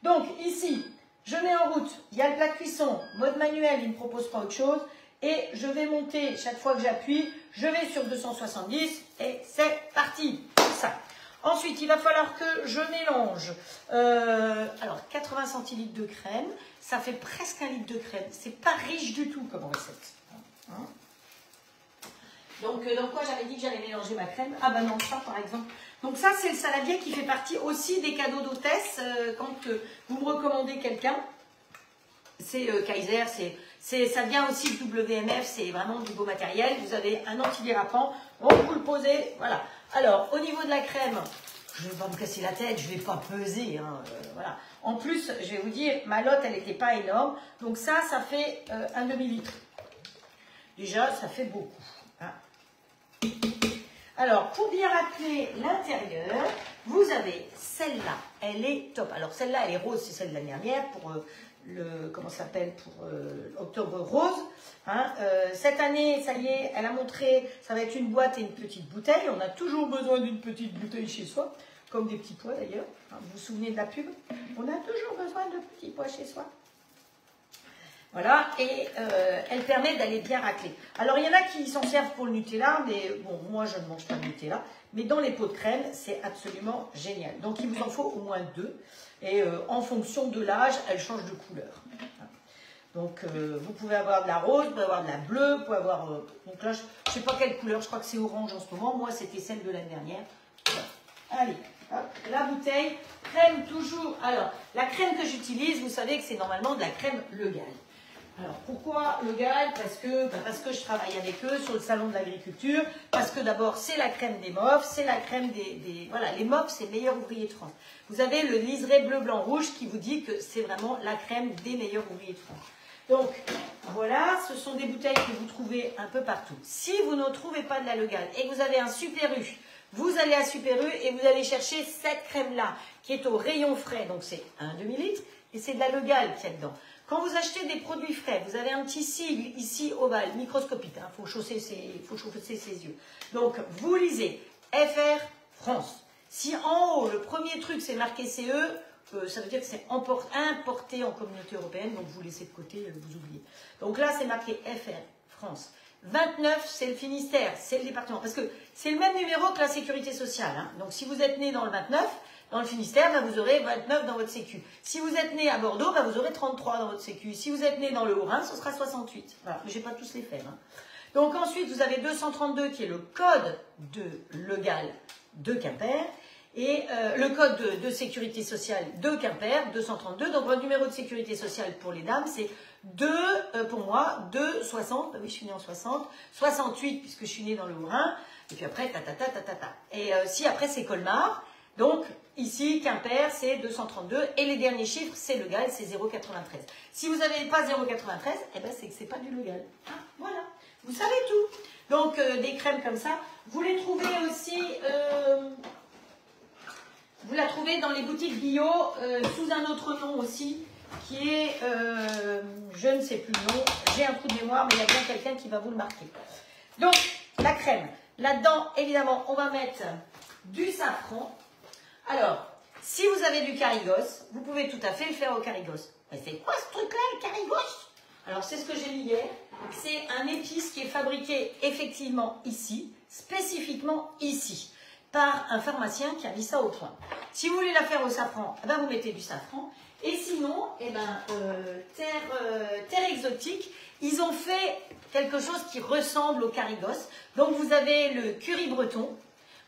Donc ici, je mets en route. Il y a le plat de cuisson, mode manuel, il ne me propose pas autre chose. Et je vais monter, chaque fois que j'appuie, je vais sur 270 et c'est parti. Ça. Ensuite, il va falloir que je mélange. Alors, 80 centilitres de crème, ça fait presque 1 litre de crème. C'est pas riche du tout comme recette. Hein? Donc quoi j'avais dit que j'allais mélanger ma crème? Ah ben non, ça par exemple. Donc ça, c'est le saladier qui fait partie aussi des cadeaux d'hôtesse. Quand vous me recommandez quelqu'un, c'est Kaiser, ça vient aussi de WMF, c'est vraiment du beau matériel. Vous avez un antidérapant, donc vous le posez, voilà. Alors, au niveau de la crème, je ne vais pas me casser la tête, je ne vais pas peser, hein, voilà. En plus, je vais vous dire, ma lotte, elle n'était pas énorme, donc ça fait un demi-litre. Déjà, ça fait beaucoup. Hein. Alors, pour bien racler l'intérieur, vous avez celle-là, elle est top. Alors, celle-là, elle est rose, c'est celle de l'année dernière, pour comment ça s'appelle, pour Octobre Rose. Hein. Cette année, ça y est, elle a montré, ça va être une boîte et une petite bouteille. On a toujours besoin d'une petite bouteille chez soi, comme des petits pois d'ailleurs. Hein, vous vous souvenez de la pub? On a toujours besoin de petits pois chez soi. Voilà, et elle permet d'aller bien racler. Alors, il y en a qui s'en servent pour le Nutella, mais bon, moi, je ne mange pas de Nutella. Mais dans les pots de crème, c'est absolument génial. Donc, il vous en faut au moins 2. Et en fonction de l'âge, elle change de couleur. Donc, vous pouvez avoir de la rose, vous pouvez avoir de la bleue, vous pouvez avoir... donc là, je ne sais pas quelle couleur, je crois que c'est orange en ce moment. Moi, c'était celle de l'année dernière. Voilà. Allez, hop, la bouteille, crème toujours. Alors, la crème que j'utilise, vous savez que c'est normalement de la crème Le Gall. Alors, pourquoi Le Gall? Parce que je travaille avec eux sur le salon de l'agriculture, parce que d'abord, c'est la crème des MOF, c'est la crème des... Voilà, les MOF, c'est meilleurs ouvriers de France. Vous avez le liseré bleu, blanc, rouge qui vous dit que c'est vraiment la crème des meilleurs ouvriers de France. Donc, voilà, ce sont des bouteilles que vous trouvez un peu partout. Si vous ne trouvez pas de la Le Gall et que vous avez un Super U, vous allez à Super U et vous allez chercher cette crème-là, qui est au rayon frais, donc c'est un demi-litre, et c'est de la Le Gall qu'il y a dedans. Quand vous achetez des produits frais, vous avez un petit sigle ici ovale, microscopique, hein, faut chausser ses yeux. Donc, vous lisez FR France. Si en haut, le premier truc, c'est marqué CE, ça veut dire que c'est importé en communauté européenne, donc vous laissez de côté, vous oubliez. Donc là, c'est marqué FR France. 29, c'est le Finistère, c'est le département. Parce que c'est le même numéro que la sécurité sociale. Hein. Donc, si vous êtes né dans le 29, dans le Finistère, ben, vous aurez 29 dans votre sécu. Si vous êtes né à Bordeaux, ben, vous aurez 33 dans votre sécu. Si vous êtes né dans le Haut-Rhin, ce sera 68. Voilà, mais je ne vais pas tous les faire. Hein. Donc ensuite, vous avez 232 qui est le code de Le Gall de Quimper. Et le code de sécurité sociale de Quimper, 232. Donc votre numéro de sécurité sociale pour les dames, c'est 2, pour moi, 2, 60. Ben oui, je suis née en 60. 68, puisque je suis née dans le Haut-Rhin. Et puis après, Et si après, c'est Colmar. Donc, ici, Quimper, c'est 232. Et les derniers chiffres, c'est Le Gall, c'est 0,93. Si vous n'avez pas 0,93, eh ben, c'est que ce n'est pas du Le Gall. Ah, voilà. Vous savez tout. Donc, des crèmes comme ça. Vous les trouvez aussi... vous la trouvez dans les boutiques bio, sous un autre nom aussi, qui est... je ne sais plus le nom. J'ai un trou de mémoire, mais il y a bien quelqu'un qui va vous le marquer. Donc, la crème. Là-dedans, évidemment, on va mettre du safran. Alors, si vous avez du Carigos, vous pouvez tout à fait le faire au Carigos. Mais c'est quoi ce truc-là, le Carigos? Alors, c'est ce que j'ai lu hier. C'est un épice qui est fabriqué effectivement ici, spécifiquement ici, par un pharmacien qui a mis ça au point. Si vous voulez la faire au safran, eh ben, vous mettez du safran. Et sinon, eh ben, Terre Exotique, ils ont fait quelque chose qui ressemble au Carigos. Donc, vous avez le curry breton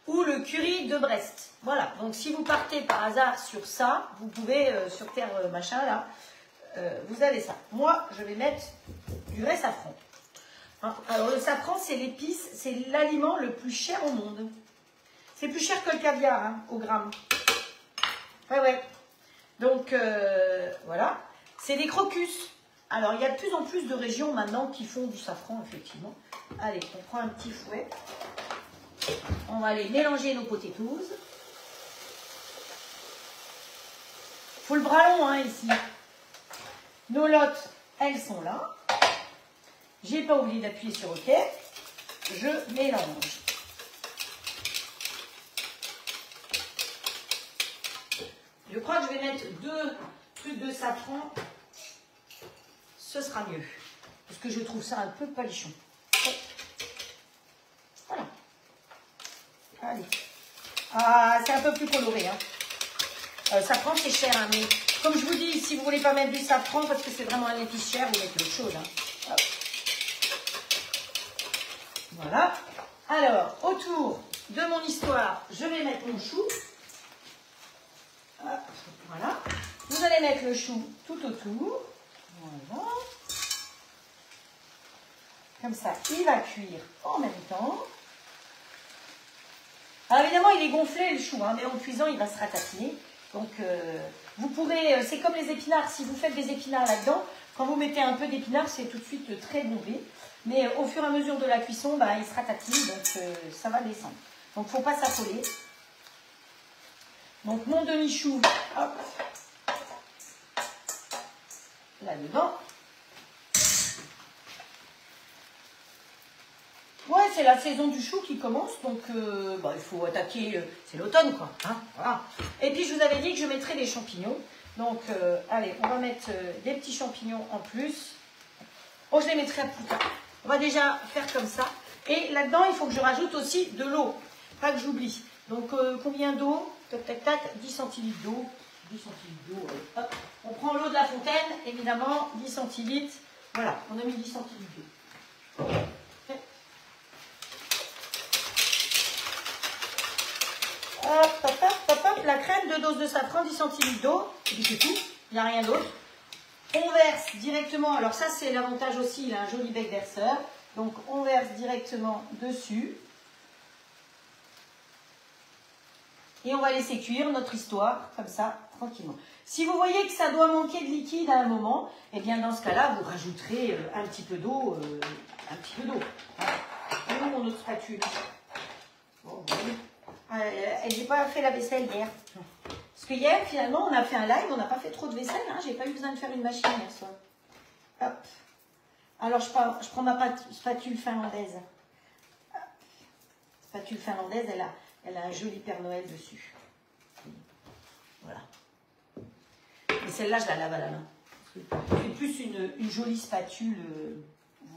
ou le curry de Brest. Voilà, donc si vous partez par hasard sur ça, vous pouvez, sur Terre machin là, vous avez ça. Moi, je vais mettre du vrai safran. Hein, alors le safran, c'est l'épice, c'est l'aliment le plus cher au monde. C'est plus cher que le caviar, hein, au gramme. Ouais. Donc, voilà. C'est des crocus. Alors, il y a de plus en plus de régions maintenant qui font du safran, effectivement. Allez, on prend un petit fouet. On va aller mélanger nos potatoes. Faut le bras long, hein, ici. Nos lottes, elles sont là. J'ai pas oublié d'appuyer sur OK. je mélange. Je crois que je vais mettre 2 trucs de safran. Ce sera mieux. Parce que je trouve ça un peu palichon. Voilà. Allez. Ah, c'est un peu plus coloré. Hein. Safran, c'est cher. Hein, mais comme je vous dis, si vous ne voulez pas mettre du safran, parce que c'est vraiment un épice cher, vous mettez autre chose. Hein. Voilà. Alors, autour de mon histoire, je vais mettre mon chou. Hop, voilà. Vous allez mettre le chou tout autour. Voilà. Comme ça, il va cuire en même temps. Alors évidemment, il est gonflé le chou, hein, mais en cuisant, il va se ratatiner. Donc, vous pourrez, c'est comme les épinards. Si vous faites des épinards là-dedans, quand vous mettez un peu d'épinards, c'est tout de suite très bombé. Mais au fur et à mesure de la cuisson, bah, il se ratatine, donc ça va descendre. Donc, il ne faut pas s'affoler. Donc, mon demi-chou, hop, là-dedans. Ouais, c'est la saison du chou qui commence, donc bah, il faut attaquer, c'est l'automne quoi. Hein, voilà. Et puis je vous avais dit que je mettrais des champignons. Donc allez, on va mettre des petits champignons en plus. Oh, je les mettrai plus tard. On va déjà faire comme ça. Et là-dedans, il faut que je rajoute aussi de l'eau. Pas que j'oublie. Donc combien d'eau? Tac, tac, tac, 10 centilitres d'eau. 10 centilitres d'eau, hop. On prend l'eau de la fontaine, évidemment, 10 centilitres. Voilà, on a mis 10 centilitres d'eau. Hop, hop, hop, hop, hop, la crème, 2 doses de safran, 10 centilitres d'eau. Et puis c'est tout, il n'y a rien d'autre. On verse directement, alors ça c'est l'avantage aussi, il a un joli bec verseur. Donc on verse directement dessus. Et on va laisser cuire notre histoire, comme ça, tranquillement. Si vous voyez que ça doit manquer de liquide à un moment, eh bien dans ce cas-là, vous rajouterez un petit peu d'eau. Où mon autre spatule? Bon, j'ai pas fait la vaisselle hier. Parce que hier, finalement, on a fait un live, on n'a pas fait trop de vaisselle. Hein, j'ai pas eu besoin de faire une machine hier soir. Hop. Alors, je prends ma spatule finlandaise. Hop. Spatule finlandaise, elle a un joli Père Noël dessus. Voilà. Et celle-là, je la lave à la main. C'est plus une jolie spatule.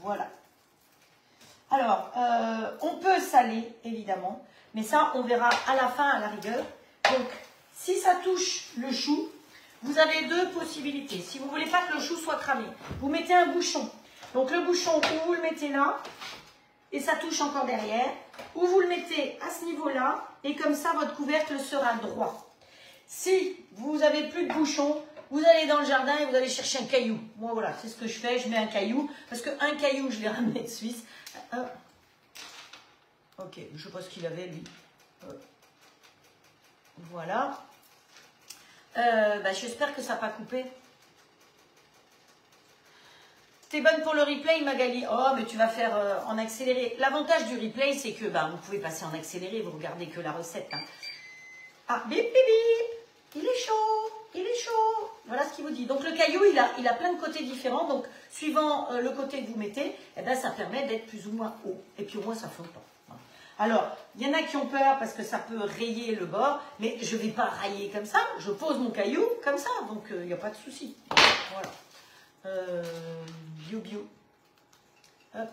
Voilà. Alors, on peut saler, évidemment. Mais ça, on verra à la fin, à la rigueur. Donc, si ça touche le chou, vous avez 2 possibilités. Si vous ne voulez pas que le chou soit cramé, vous mettez un bouchon. Donc, le bouchon, ou vous le mettez là, et ça touche encore derrière, ou vous le mettez à ce niveau-là, et comme ça, votre couvercle sera droit. Si vous n'avez plus de bouchon, vous allez dans le jardin et vous allez chercher un caillou. Moi, voilà, c'est ce que je fais. Je mets un caillou, parce qu'un caillou, je l'ai ramené de Suisse. Ok, je ne sais pas ce qu'il avait, lui. Voilà. J'espère que ça n'a pas coupé. T'es bonne pour le replay, Magali. Oh, mais tu vas faire en accéléré. L'avantage du replay, c'est que vous pouvez passer en accéléré, vous regardez que la recette. Hein. Ah, bip, bip, bip. Il est chaud, il est chaud. Voilà ce qu'il vous dit. Donc, le caillou, il a plein de côtés différents. Donc, suivant le côté que vous mettez, ça permet d'être plus ou moins haut. Et puis, au moins, ça ne flotte pas. Voilà. Alors, il y en a qui ont peur parce que ça peut rayer le bord. Mais je ne vais pas rayer comme ça. Je pose mon caillou comme ça. Donc, il n'y a pas de souci. Voilà. Bio. Hop.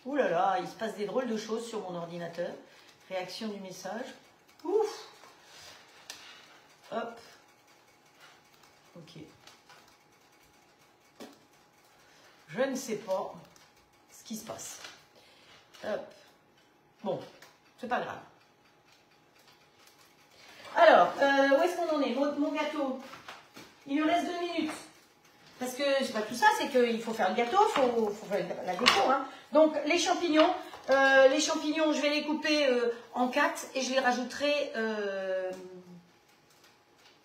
Ouh là là, il se passe des drôles de choses sur mon ordinateur. Réaction du message. Ouf. Hop. Ok. Je ne sais pas ce qui se passe. Hop. Bon, c'est pas grave. Alors, où est-ce qu'on en est? Mon gâteau, il lui reste 2 minutes. Parce que c'est pas tout ça, c'est qu'il faut faire le gâteau, il faut faire la déco. Hein. Donc, les champignons, je vais les couper en 4 et je les rajouterai...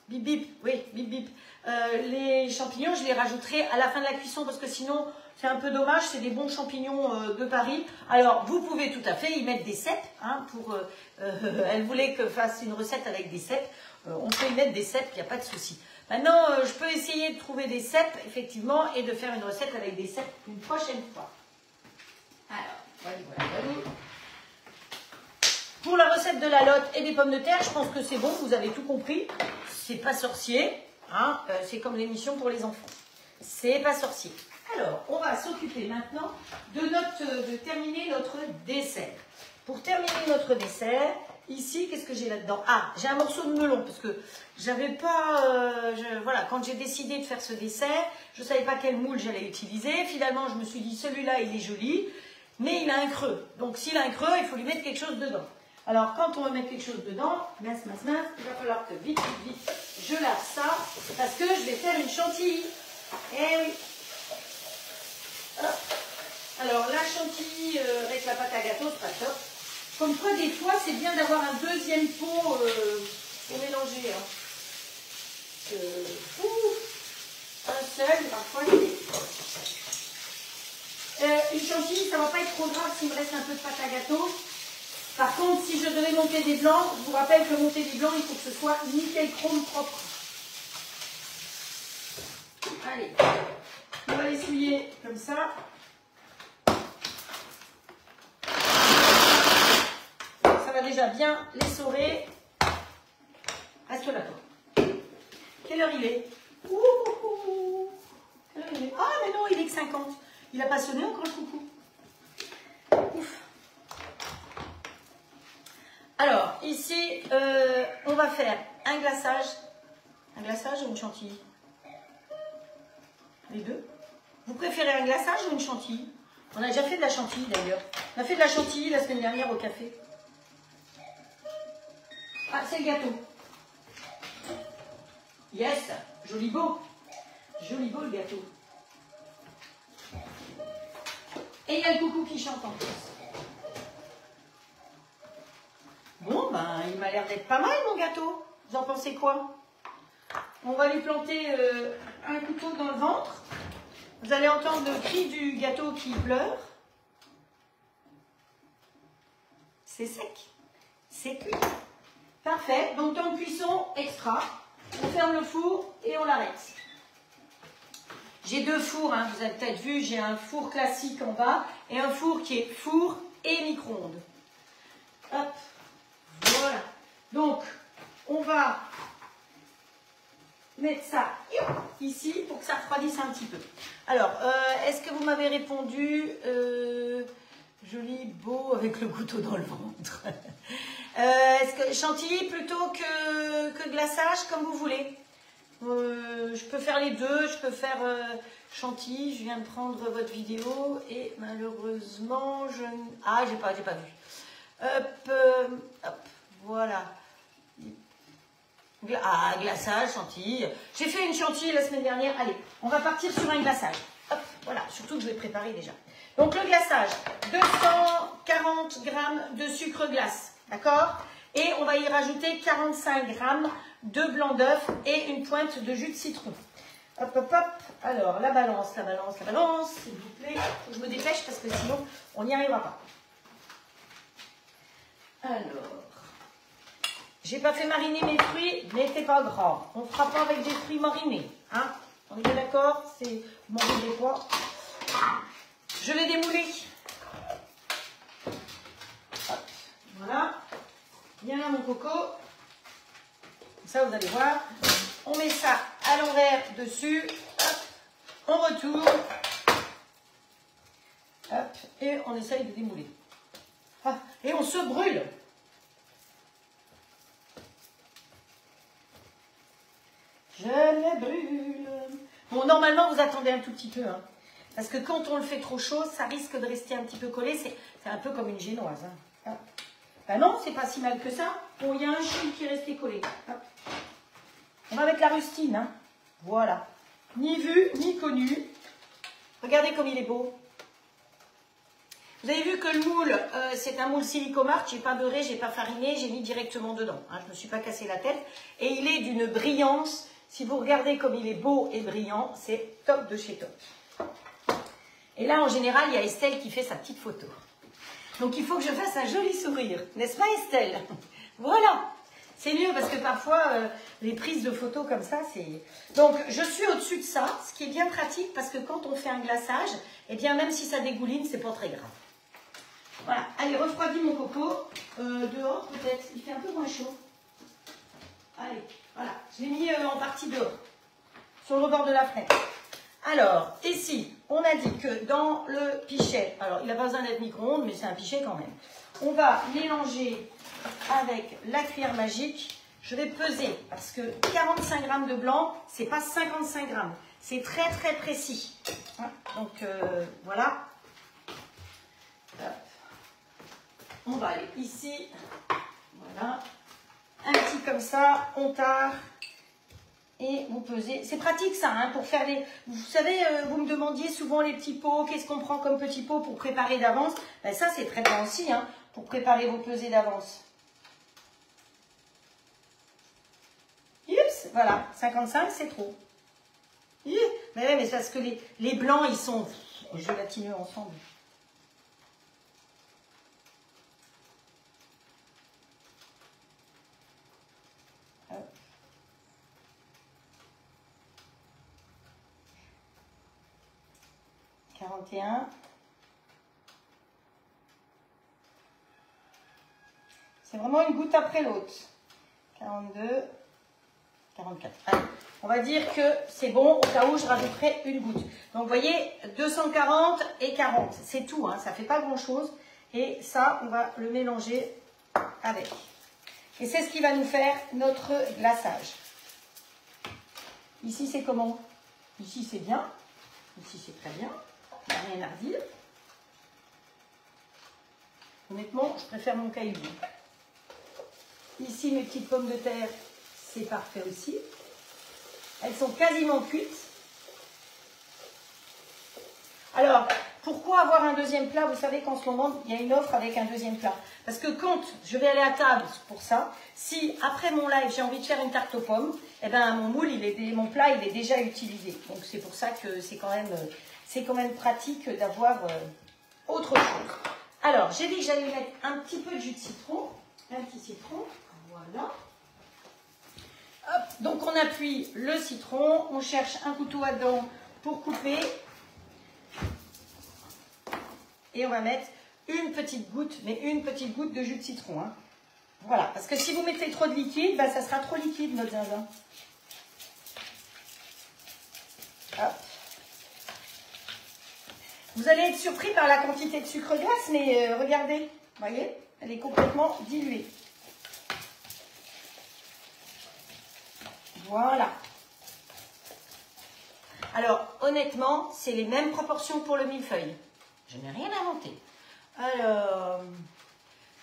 bip bip, oui, bip bip. Les champignons, je les rajouterai à la fin de la cuisson parce que sinon, c'est un peu dommage, c'est des bons champignons de Paris. Alors, vous pouvez tout à fait y mettre des cèpes. Hein, elle voulait que je fasse une recette avec des cèpes. On peut y mettre des cèpes, il n'y a pas de souci. Maintenant, je peux essayer de trouver des cèpes, effectivement, et de faire une recette avec des cèpes une prochaine fois. Alors, Voilà, voilà, voilà. Pour la recette de la lotte et des pommes de terre, je pense que c'est bon, vous avez tout compris. C'est pas sorcier, hein, c'est comme l'émission pour les enfants. C'est pas sorcier. Alors, on va s'occuper maintenant de terminer notre dessert. Pour terminer notre dessert, ici, qu'est-ce que j'ai là-dedans? Ah, j'ai un morceau de melon, parce que j'avais pas... voilà, quand j'ai décidé de faire ce dessert, je ne savais pas quel moule j'allais utiliser. Finalement, je me suis dit, celui-là, il est joli, mais il a un creux. Donc, s'il a un creux, il faut lui mettre quelque chose dedans. Alors, quand on va mettre quelque chose dedans, mince, mince, mince, il va falloir que vite, vite, vite, je lave ça, parce que je vais faire une chantilly. Eh oui. Hop. Alors, la chantilly avec la pâte à gâteau, c'est pas top. Comme quoi, des fois, c'est bien d'avoir un deuxième pot pour mélanger. Hein. Un seul, parfois, une chantilly, ça ne va pas être trop grave s'il me reste un peu de pâte à gâteau. Par contre, si je devais monter des blancs, je vous rappelle que monter des blancs, il faut que ce soit nickel chrome propre. Allez, on va l'essuyer comme ça. Ça va déjà bien l'essorer. Reste là, toi. Quelle heure il est? Quelle heure il est? Ah, mais non, il est que 50. Il a pas sonné encore le coucou. Ouf. Alors, ici, on va faire un glaçage. Un glaçage ou une chantilly? Les deux. Vous préférez un glaçage ou une chantilly? On a déjà fait de la chantilly d'ailleurs. On a fait de la chantilly la semaine dernière au café. Ah, c'est le gâteau. Yes, joli beau. Joli beau le gâteau. Et il y a le coucou qui chante en plus. Bon, ben, il m'a l'air d'être pas mal, mon gâteau. Vous en pensez quoi? On va lui planter un couteau dans le ventre. Vous allez entendre le cri du gâteau qui pleure. C'est sec. C'est cuit. Parfait. Donc, temps de cuisson extra. On ferme le four et on l'arrête. J'ai deux fours, hein, vous avez peut-être vu. J'ai un four classique en bas et un four qui est four et micro-ondes. Hop. Voilà. Donc, on va mettre ça ici pour que ça refroidisse un petit peu. Alors, est-ce que vous m'avez répondu joli, beau, avec le couteau dans le ventre. Est-ce que chantilly plutôt que glaçage, comme vous voulez. Je peux faire les deux, je peux faire chantilly. Je viens de prendre votre vidéo et malheureusement, ah, j'ai pas vu. Hop, hop, voilà. Ah, glaçage, chantilly. J'ai fait une chantilly la semaine dernière. Allez, on va partir sur un glaçage. Hop, voilà, surtout que je vais préparer déjà. Donc le glaçage, 240 g de sucre glace, d'accord? Et on va y rajouter 45 g de blanc d'œuf et une pointe de jus de citron. Hop, hop, hop. Alors, la balance, s'il vous plaît. Faut que je me dépêche parce que sinon, on n'y arrivera pas. Alors, j'ai pas fait mariner mes fruits, mais c'est pas grave. On ne fera pas avec des fruits marinés. Hein? On est bien d'accord? C'est manger des pois. Je vais démouler. Hop, voilà. Bien là, mon coco. Comme ça, vous allez voir. On met ça à l'envers dessus. Hop, on retourne. Hop, et on essaye de démouler. Ah, et on se brûle. Je le brûle. Bon, normalement, vous attendez un tout petit peu. Hein, parce que quand on le fait trop chaud, ça risque de rester un petit peu collé. C'est un peu comme une génoise. Hein. Ben non, c'est pas si mal que ça. Bon, il y a un chou qui est resté collé. Hop. On va mettre la rustine. Hein. Voilà. Ni vu, ni connu. Regardez comme il est beau. Vous avez vu que le moule, c'est un moule Silicomart. Je n'ai pas beurré, je n'ai pas fariné, j'ai mis directement dedans. Hein, je ne me suis pas cassé la tête. Et il est d'une brillance. Si vous regardez comme il est beau et brillant, c'est top de chez top. Et là, en général, il y a Estelle qui fait sa petite photo. Donc, il faut que je fasse un joli sourire. N'est-ce pas, Estelle? Voilà. C'est mieux parce que parfois, les prises de photos comme ça, c'est... Donc, je suis au-dessus de ça, ce qui est bien pratique parce que quand on fait un glaçage, eh bien, même si ça dégouline, c'est pas très grave. Voilà, allez, refroidis mon coco. Dehors peut-être, il fait un peu moins chaud. Allez, voilà, je l'ai mis en partie dehors, sur le rebord de la fenêtre. Alors, ici, on a dit que dans le pichet, alors il n'a pas besoin d'être micro-ondes, mais c'est un pichet quand même. On va mélanger avec la cuillère magique. Je vais peser, parce que 45 grammes de blanc, c'est pas 55 grammes. C'est très très précis. Donc, voilà. On va aller ici. Voilà. Un petit comme ça, on tare. Et vous pesez. C'est pratique ça, hein, pour faire les... Vous savez, vous me demandiez souvent les petits pots, qu'est-ce qu'on prend comme petits pots pour préparer d'avance. Ben ça, c'est très bien aussi, hein, pour préparer vos pesées d'avance. Oups, voilà, 55, c'est trop. Mais ouais, mais c'est parce que les blancs, ils sont gélatineux ensemble. Hop. 41. C'est vraiment une goutte après l'autre. 42. 44. Allez, on va dire que c'est bon, au cas où je rajouterai une goutte. Donc, vous voyez, 240 et 40. C'est tout, hein, ça ne fait pas grand-chose. Et ça, on va le mélanger avec. Et c'est ce qui va nous faire notre glaçage. Ici, c'est comment? Ici, c'est bien. Ici, c'est très bien. Il n'y a rien à redire. Honnêtement, je préfère mon caillou. Ici, mes petites pommes de terre, c'est parfait aussi. Elles sont quasiment cuites. Alors, pourquoi avoir un deuxième plat? Vous savez qu'en ce moment, il y a une offre avec un deuxième plat. Parce que quand je vais aller à table pour ça, si après mon live, j'ai envie de faire une tarte aux pommes, eh ben, mon moule, mon plat, il est déjà utilisé. Donc, c'est pour ça que c'est quand même pratique d'avoir autre chose. Alors, j'ai dit que j'allais mettre un petit peu de jus de citron. Un petit citron. Voilà. Hop, donc, on appuie le citron. On cherche un couteau à dents pour couper. Et on va mettre une petite goutte, mais une petite goutte de jus de citron. Hein. Voilà, parce que si vous mettez trop de liquide, ben, ça sera trop liquide, notre zinzin. Hop. Vous allez être surpris par la quantité de sucre glace, mais regardez, vous voyez, elle est complètement diluée. Voilà. Alors, honnêtement, c'est les mêmes proportions pour le millefeuille. Je n'ai rien inventé. Alors,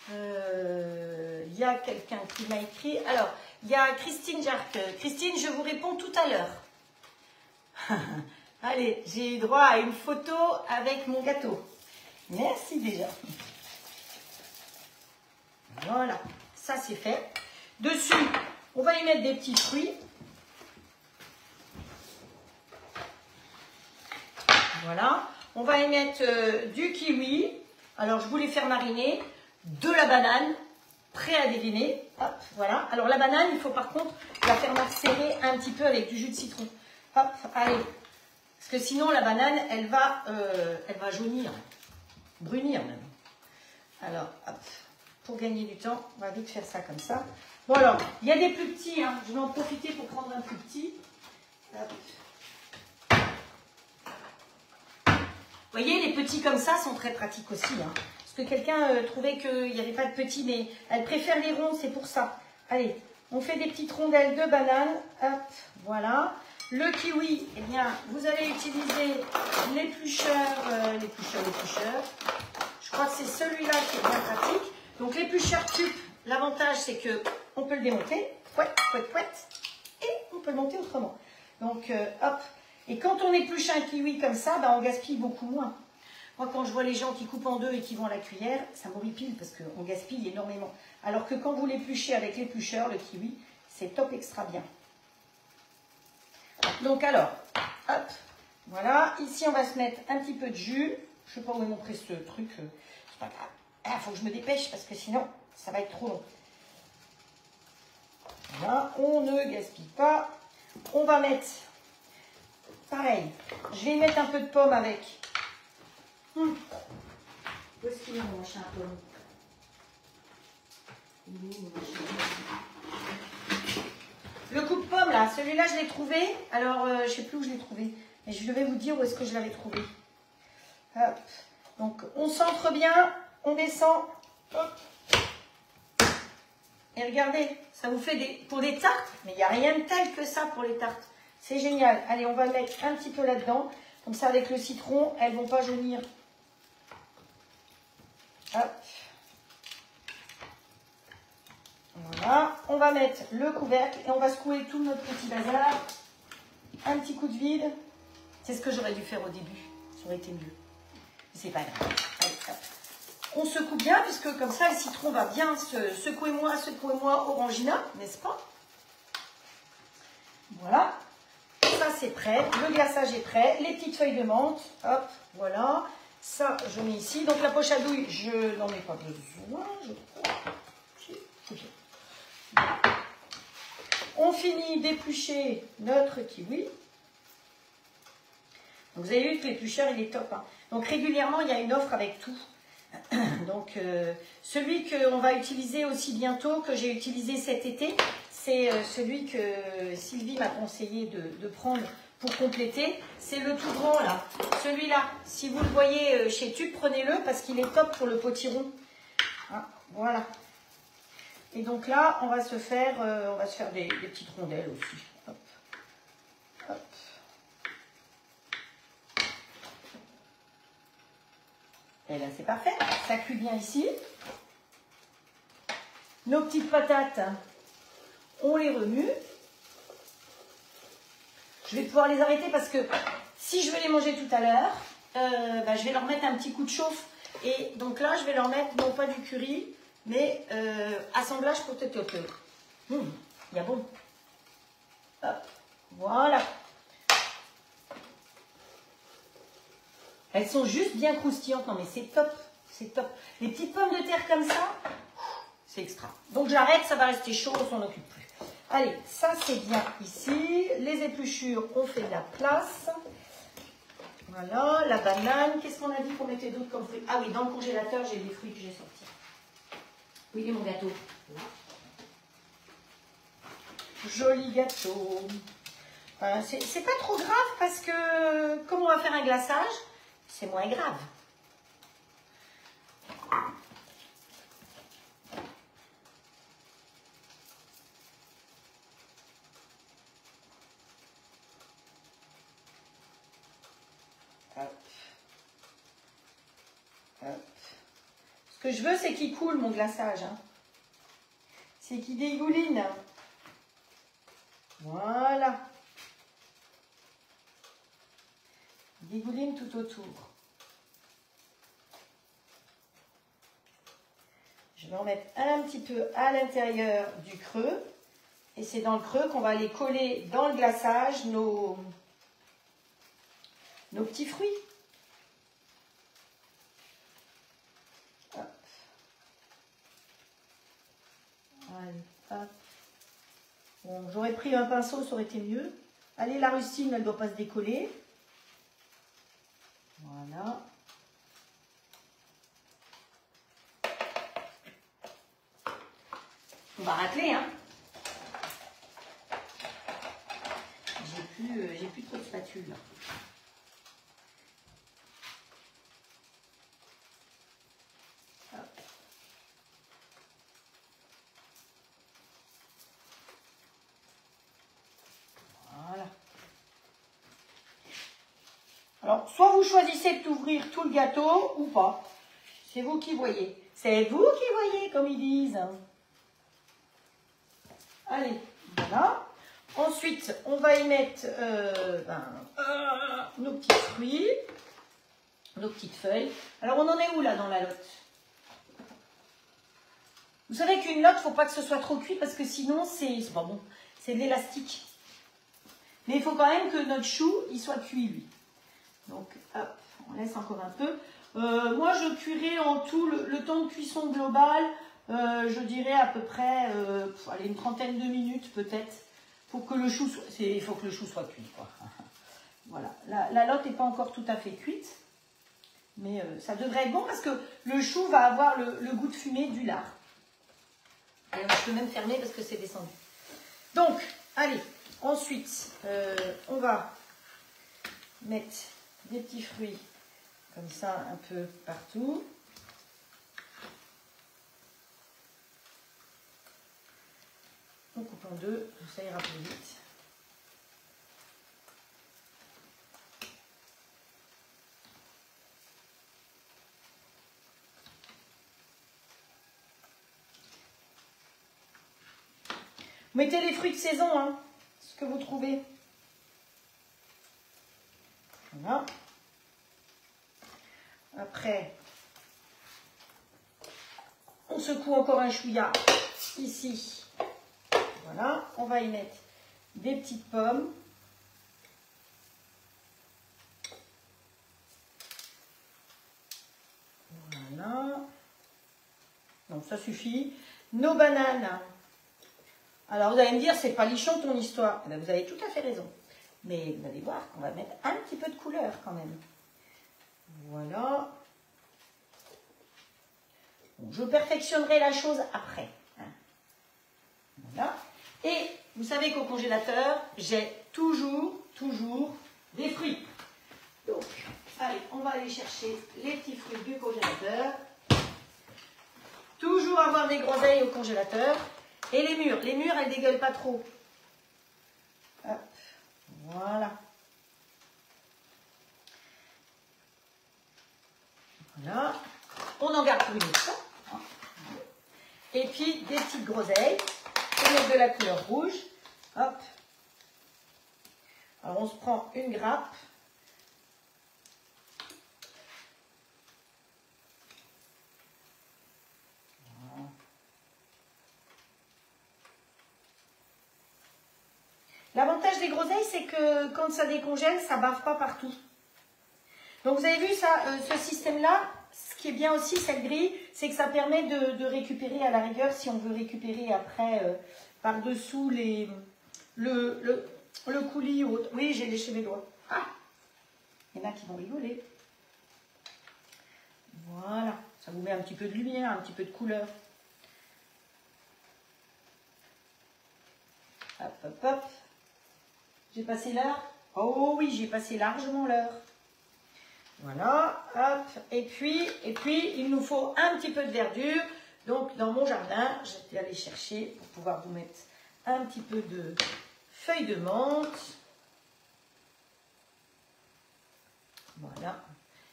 il y a quelqu'un qui m'a écrit. Alors, il y a Christine Jarque. Christine, je vous réponds tout à l'heure. Allez, j'ai eu droit à une photo avec mon gâteau. Merci déjà. Voilà, ça c'est fait. Dessus, on va y mettre des petits fruits. Voilà. On va y mettre du kiwi. Alors, je voulais faire mariner. De la banane, prêt à dégainer. Hop, voilà. Alors, la banane, il faut par contre la faire macérer un petit peu avec du jus de citron. Hop, allez. Parce que sinon, la banane, elle va jaunir. Brunir même. Alors, hop. Pour gagner du temps, on va vite faire ça comme ça. Bon, alors, il y a des plus petits. Hein. Je vais en profiter pour prendre un plus petit. Hop. Vous voyez, les petits comme ça sont très pratiques aussi. Hein. Parce que quelqu'un trouvait qu'il n'y avait pas de petits, mais elle préfère les ronds, c'est pour ça. Allez, on fait des petites rondelles de banane. Hop, voilà. Le kiwi, eh bien, vous allez utiliser l'éplucheur. Je crois que c'est celui-là qui est bien pratique. Donc, l'éplucheur tube, l'avantage, c'est qu'on peut le démonter. Pouet, pouet, pouet. Et on peut le monter autrement. Donc, hop. Et quand on épluche un kiwi comme ça, ben on gaspille beaucoup moins. Moi, quand je vois les gens qui coupent en deux et qui vont à la cuillère, ça m'horripile parce qu'on gaspille énormément. Alors que quand vous l'épluchez avec l'éplucheur, le kiwi, c'est top extra bien. Donc alors, hop, voilà. Ici, on va se mettre un petit peu de jus. Je ne sais pas où est montré ce truc. C'est pas grave. Il faut que je me dépêche parce que sinon, ça va être trop long. Voilà, on ne gaspille pas. On va mettre... Pareil, je vais y mettre un peu de pomme avec de Où est-ce qu'il est mon machin à pomme? Le coupe-pomme là, celui-là je l'ai trouvé. Alors je sais plus où je l'ai trouvé. Mais je vais vous dire où est-ce que je l'avais trouvé. Hop. Donc on centre bien, on descend. Hop. Et regardez, ça vous fait pour des tartes. Mais il n'y a rien de tel que ça pour les tartes. C'est génial. Allez, on va le mettre un petit peu là-dedans. Comme ça avec le citron, elles ne vont pas jaunir. Hop. Voilà, on va mettre le couvercle et on va secouer tout notre petit bazar. Un petit coup de vide. C'est ce que j'aurais dû faire au début. Ça aurait été mieux. Mais c'est pas grave. Allez, hop. On secoue bien puisque comme ça le citron va bien se secouer moi, orangina, n'est-ce pas? Voilà. Ça c'est prêt. Le glaçage est prêt. Les petites feuilles de menthe. Hop, voilà. Ça je mets ici. Donc la poche à douille, je n'en ai pas besoin, je crois. On finit d'éplucher notre kiwi. Donc, vous avez vu que l'éplucheur il est top. Hein. Donc régulièrement il y a une offre avec tout. Donc celui qu'on va utiliser aussi bientôt, que j'ai utilisé cet été, c'est celui que Sylvie m'a conseillé de prendre pour compléter. C'est le tout grand là. Celui-là, si vous le voyez chez Tube, prenez-le parce qu'il est top pour le potiron. Hein, voilà. Et donc là, on va se faire des petites rondelles aussi. Hop. Hop. Et là, c'est parfait. Ça cuit bien ici. Nos petites patates, on les remue. Je vais pouvoir les arrêter parce que si je veux les manger tout à l'heure, je vais leur mettre un petit coup de chauffe. Et donc là, je vais leur mettre non pas du curry, mais assemblage potato. Il y a bon. Hop, voilà. Elles sont juste bien croustillantes. Non mais c'est top. C'est top. Les petites pommes de terre comme ça, c'est extra. Donc j'arrête, ça va rester chaud, on s'en occupe plus. Allez, ça c'est bien ici. Les épluchures, on fait de la place. Voilà, la banane. Qu'est-ce qu'on a dit qu'on mettait d'autre comme fruits? Ah oui, dans le congélateur, j'ai des fruits que j'ai sortis. Oui, il est mon gâteau. Joli gâteau. C'est pas trop grave parce que comme on va faire un glaçage, c'est moins grave. Hop. Hop. Ce que je veux, c'est qu'il coule mon glaçage. Hein. C'est qu'il dégouline. Voilà. Il dégouline tout autour. Je vais en mettre un petit peu à l'intérieur du creux. Et c'est dans le creux qu'on va aller coller dans le glaçage nos petits fruits. Hop. Allez, hop. Bon, j'aurais pris un pinceau, ça aurait été mieux. Allez, la rustine, elle ne doit pas se décoller. Voilà. On va racler, hein. J'ai plus trop de spatule, là. Hop. Voilà. Alors, soit vous choisissez d'ouvrir tout le gâteau ou pas. C'est vous qui voyez. C'est vous qui voyez, comme ils disent. Allez, voilà. Ensuite, on va y mettre nos petits fruits, nos petites feuilles. Alors, on en est où là dans la lotte? Vous savez qu'une lotte, il ne faut pas que ce soit trop cuit parce que sinon, c'est pas bon. C'est de l'élastique. Mais il faut quand même que notre chou, il soit cuit, lui. Donc, hop, on laisse encore un peu. Moi, je cuirai en tout le temps de cuisson global, je dirais à peu près allez, une trentaine de minutes peut-être, pour que le chou soit... Il faut que le chou soit cuit, quoi. Voilà, la lotte n'est pas encore tout à fait cuite. Mais ça devrait être bon parce que le chou va avoir le goût de fumée du lard. Alors, je peux même fermer parce que c'est descendu. Donc, allez, ensuite, on va mettre des petits fruits comme ça un peu partout. On coupe en deux, ça ira plus vite. Vous mettez les fruits de saison, hein, ce que vous trouvez. Voilà. Après, on secoue encore un chouïa ici. Voilà, on va y mettre des petites pommes. Voilà. Donc ça suffit. Nos bananes. Alors vous allez me dire, c'est pas lichon ton histoire. Eh bien, vous avez tout à fait raison. Mais vous allez voir qu'on va mettre un petit peu de couleur quand même. Voilà. Bon, je perfectionnerai la chose après. Voilà. Et vous savez qu'au congélateur, j'ai toujours des fruits. Donc, allez, on va aller chercher les petits fruits du congélateur. Toujours avoir des groseilles au congélateur. Et les mûres, elles dégueulent pas trop. Hop, voilà. Voilà. On en garde pour une autre. Et puis des petites groseilles. On met de la couleur rouge. Hop. Alors on se prend une grappe. L'avantage des groseilles, c'est que quand ça décongèle, ça ne bave pas partout. Donc vous avez vu ça, ce système-là, ce qui est bien aussi, cette grille, c'est que ça permet de récupérer à la rigueur, si on veut récupérer après par-dessous le coulis ou autre. Oui, j'ai léché mes doigts. Ah, il y en a qui vont rigoler. Voilà, ça vous met un petit peu de lumière, un petit peu de couleur. Hop, hop, hop. J'ai passé l'heure? Oh oui, j'ai passé largement l'heure. Voilà, hop. Et puis, il nous faut un petit peu de verdure. Donc, dans mon jardin, je vais aller chercher pour pouvoir vous mettre un petit peu de feuilles de menthe. Voilà.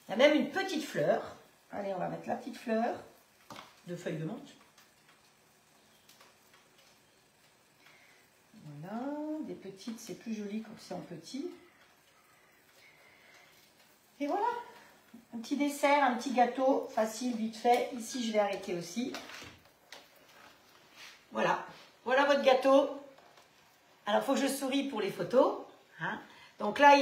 Il y a même une petite fleur. Allez, on va mettre la petite fleur de feuilles de menthe. Voilà, des petites, c'est plus joli quand c'est en petit. Et voilà, un petit dessert, un petit gâteau, facile, vite fait. Ici, je vais arrêter aussi. Voilà, voilà votre gâteau. Alors, il faut que je souris pour les photos. Hein. Donc là,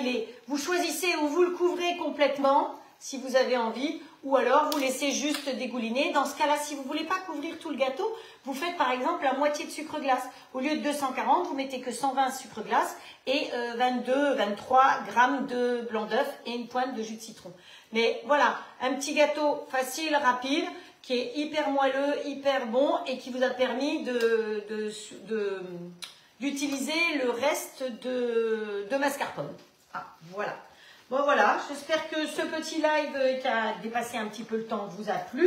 vous choisissez ou vous le couvrez complètement, si vous avez envie, ou alors vous laissez juste dégouliner. Dans ce cas-là, si vous ne voulez pas couvrir tout le gâteau, vous faites par exemple la moitié de sucre glace. Au lieu de 240, vous mettez que 120 sucre glace et 23 grammes de blanc d'œuf et une pointe de jus de citron. Mais voilà, un petit gâteau facile, rapide, qui est hyper moelleux, hyper bon et qui vous a permis d'utiliser le reste de mascarpone. Ah, voilà. Bon voilà, j'espère que ce petit live qui a dépassé un petit peu le temps vous a plu.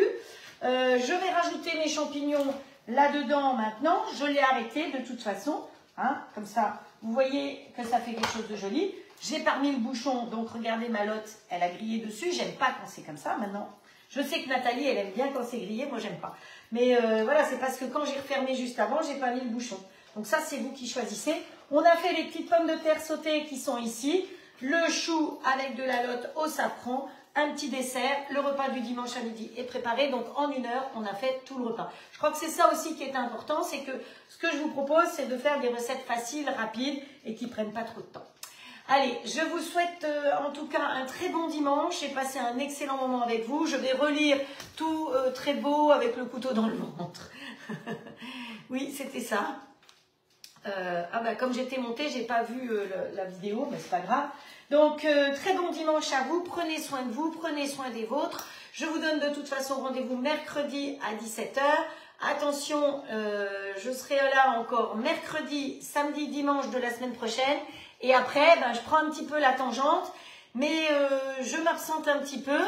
Je vais rajouter mes champignons là-dedans maintenant. Je l'ai arrêté de toute façon. Hein, comme ça, vous voyez que ça fait quelque chose de joli. J'ai pas remis le bouchon, donc regardez ma lotte, elle a grillé dessus. J'aime pas quand c'est comme ça maintenant. Je sais que Nathalie, elle aime bien quand c'est grillé, moi j'aime pas. Mais voilà, c'est parce que quand j'ai refermé juste avant, j'ai pas mis le bouchon. Donc ça, c'est vous qui choisissez. On a fait les petites pommes de terre sautées qui sont ici. Le chou avec de la lotte au safran, un petit dessert. Le repas du dimanche à midi est préparé. Donc en 1 heure, on a fait tout le repas. Je crois que c'est ça aussi qui est important. C'est que ce que je vous propose, c'est de faire des recettes faciles, rapides et qui ne prennent pas trop de temps. Allez, je vous souhaite en tout cas un très bon dimanche. J'ai passé un excellent moment avec vous. Je vais relire tout très beau avec le couteau dans le ventre. Oui, c'était ça. Ah bah, comme j'étais montée, j'ai pas vu la vidéo, mais c'est pas grave. Donc, très bon dimanche à vous. Prenez soin de vous, prenez soin des vôtres. Je vous donne de toute façon rendez-vous mercredi à 17 h. Attention, je serai là encore mercredi, samedi, dimanche de la semaine prochaine. Et après, ben, je prends un petit peu la tangente, mais je m'absente un petit peu.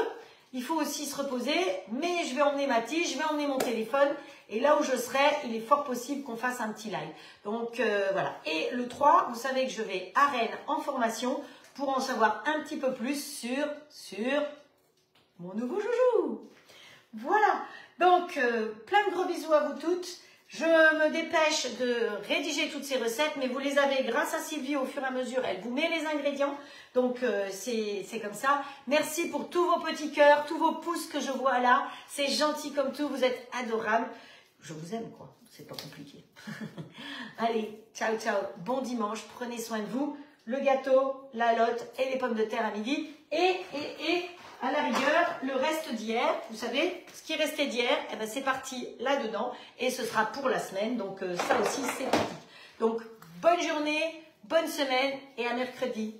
Il faut aussi se reposer, mais je vais emmener ma tige, je vais emmener mon téléphone. Et là où je serai, il est fort possible qu'on fasse un petit live. Donc voilà. Et le 3, vous savez que je vais à Rennes en formation pour en savoir un petit peu plus sur mon nouveau joujou. Voilà. Donc, plein de gros bisous à vous toutes. Je me dépêche de rédiger toutes ces recettes, mais vous les avez grâce à Sylvie au fur et à mesure. Elle vous met les ingrédients, donc c'est comme ça. Merci pour tous vos petits cœurs, tous vos pouces que je vois là. C'est gentil comme tout, vous êtes adorables. Je vous aime, quoi. C'est pas compliqué. Allez, ciao, ciao. Bon dimanche, prenez soin de vous. Le gâteau, la lotte et les pommes de terre à midi. Et à la rigueur, le reste d'hier, vous savez, ce qui restait d'hier, eh ben, c'est parti là-dedans et ce sera pour la semaine. Donc ça aussi, c'est pratique. Donc, bonne journée, bonne semaine et à mercredi.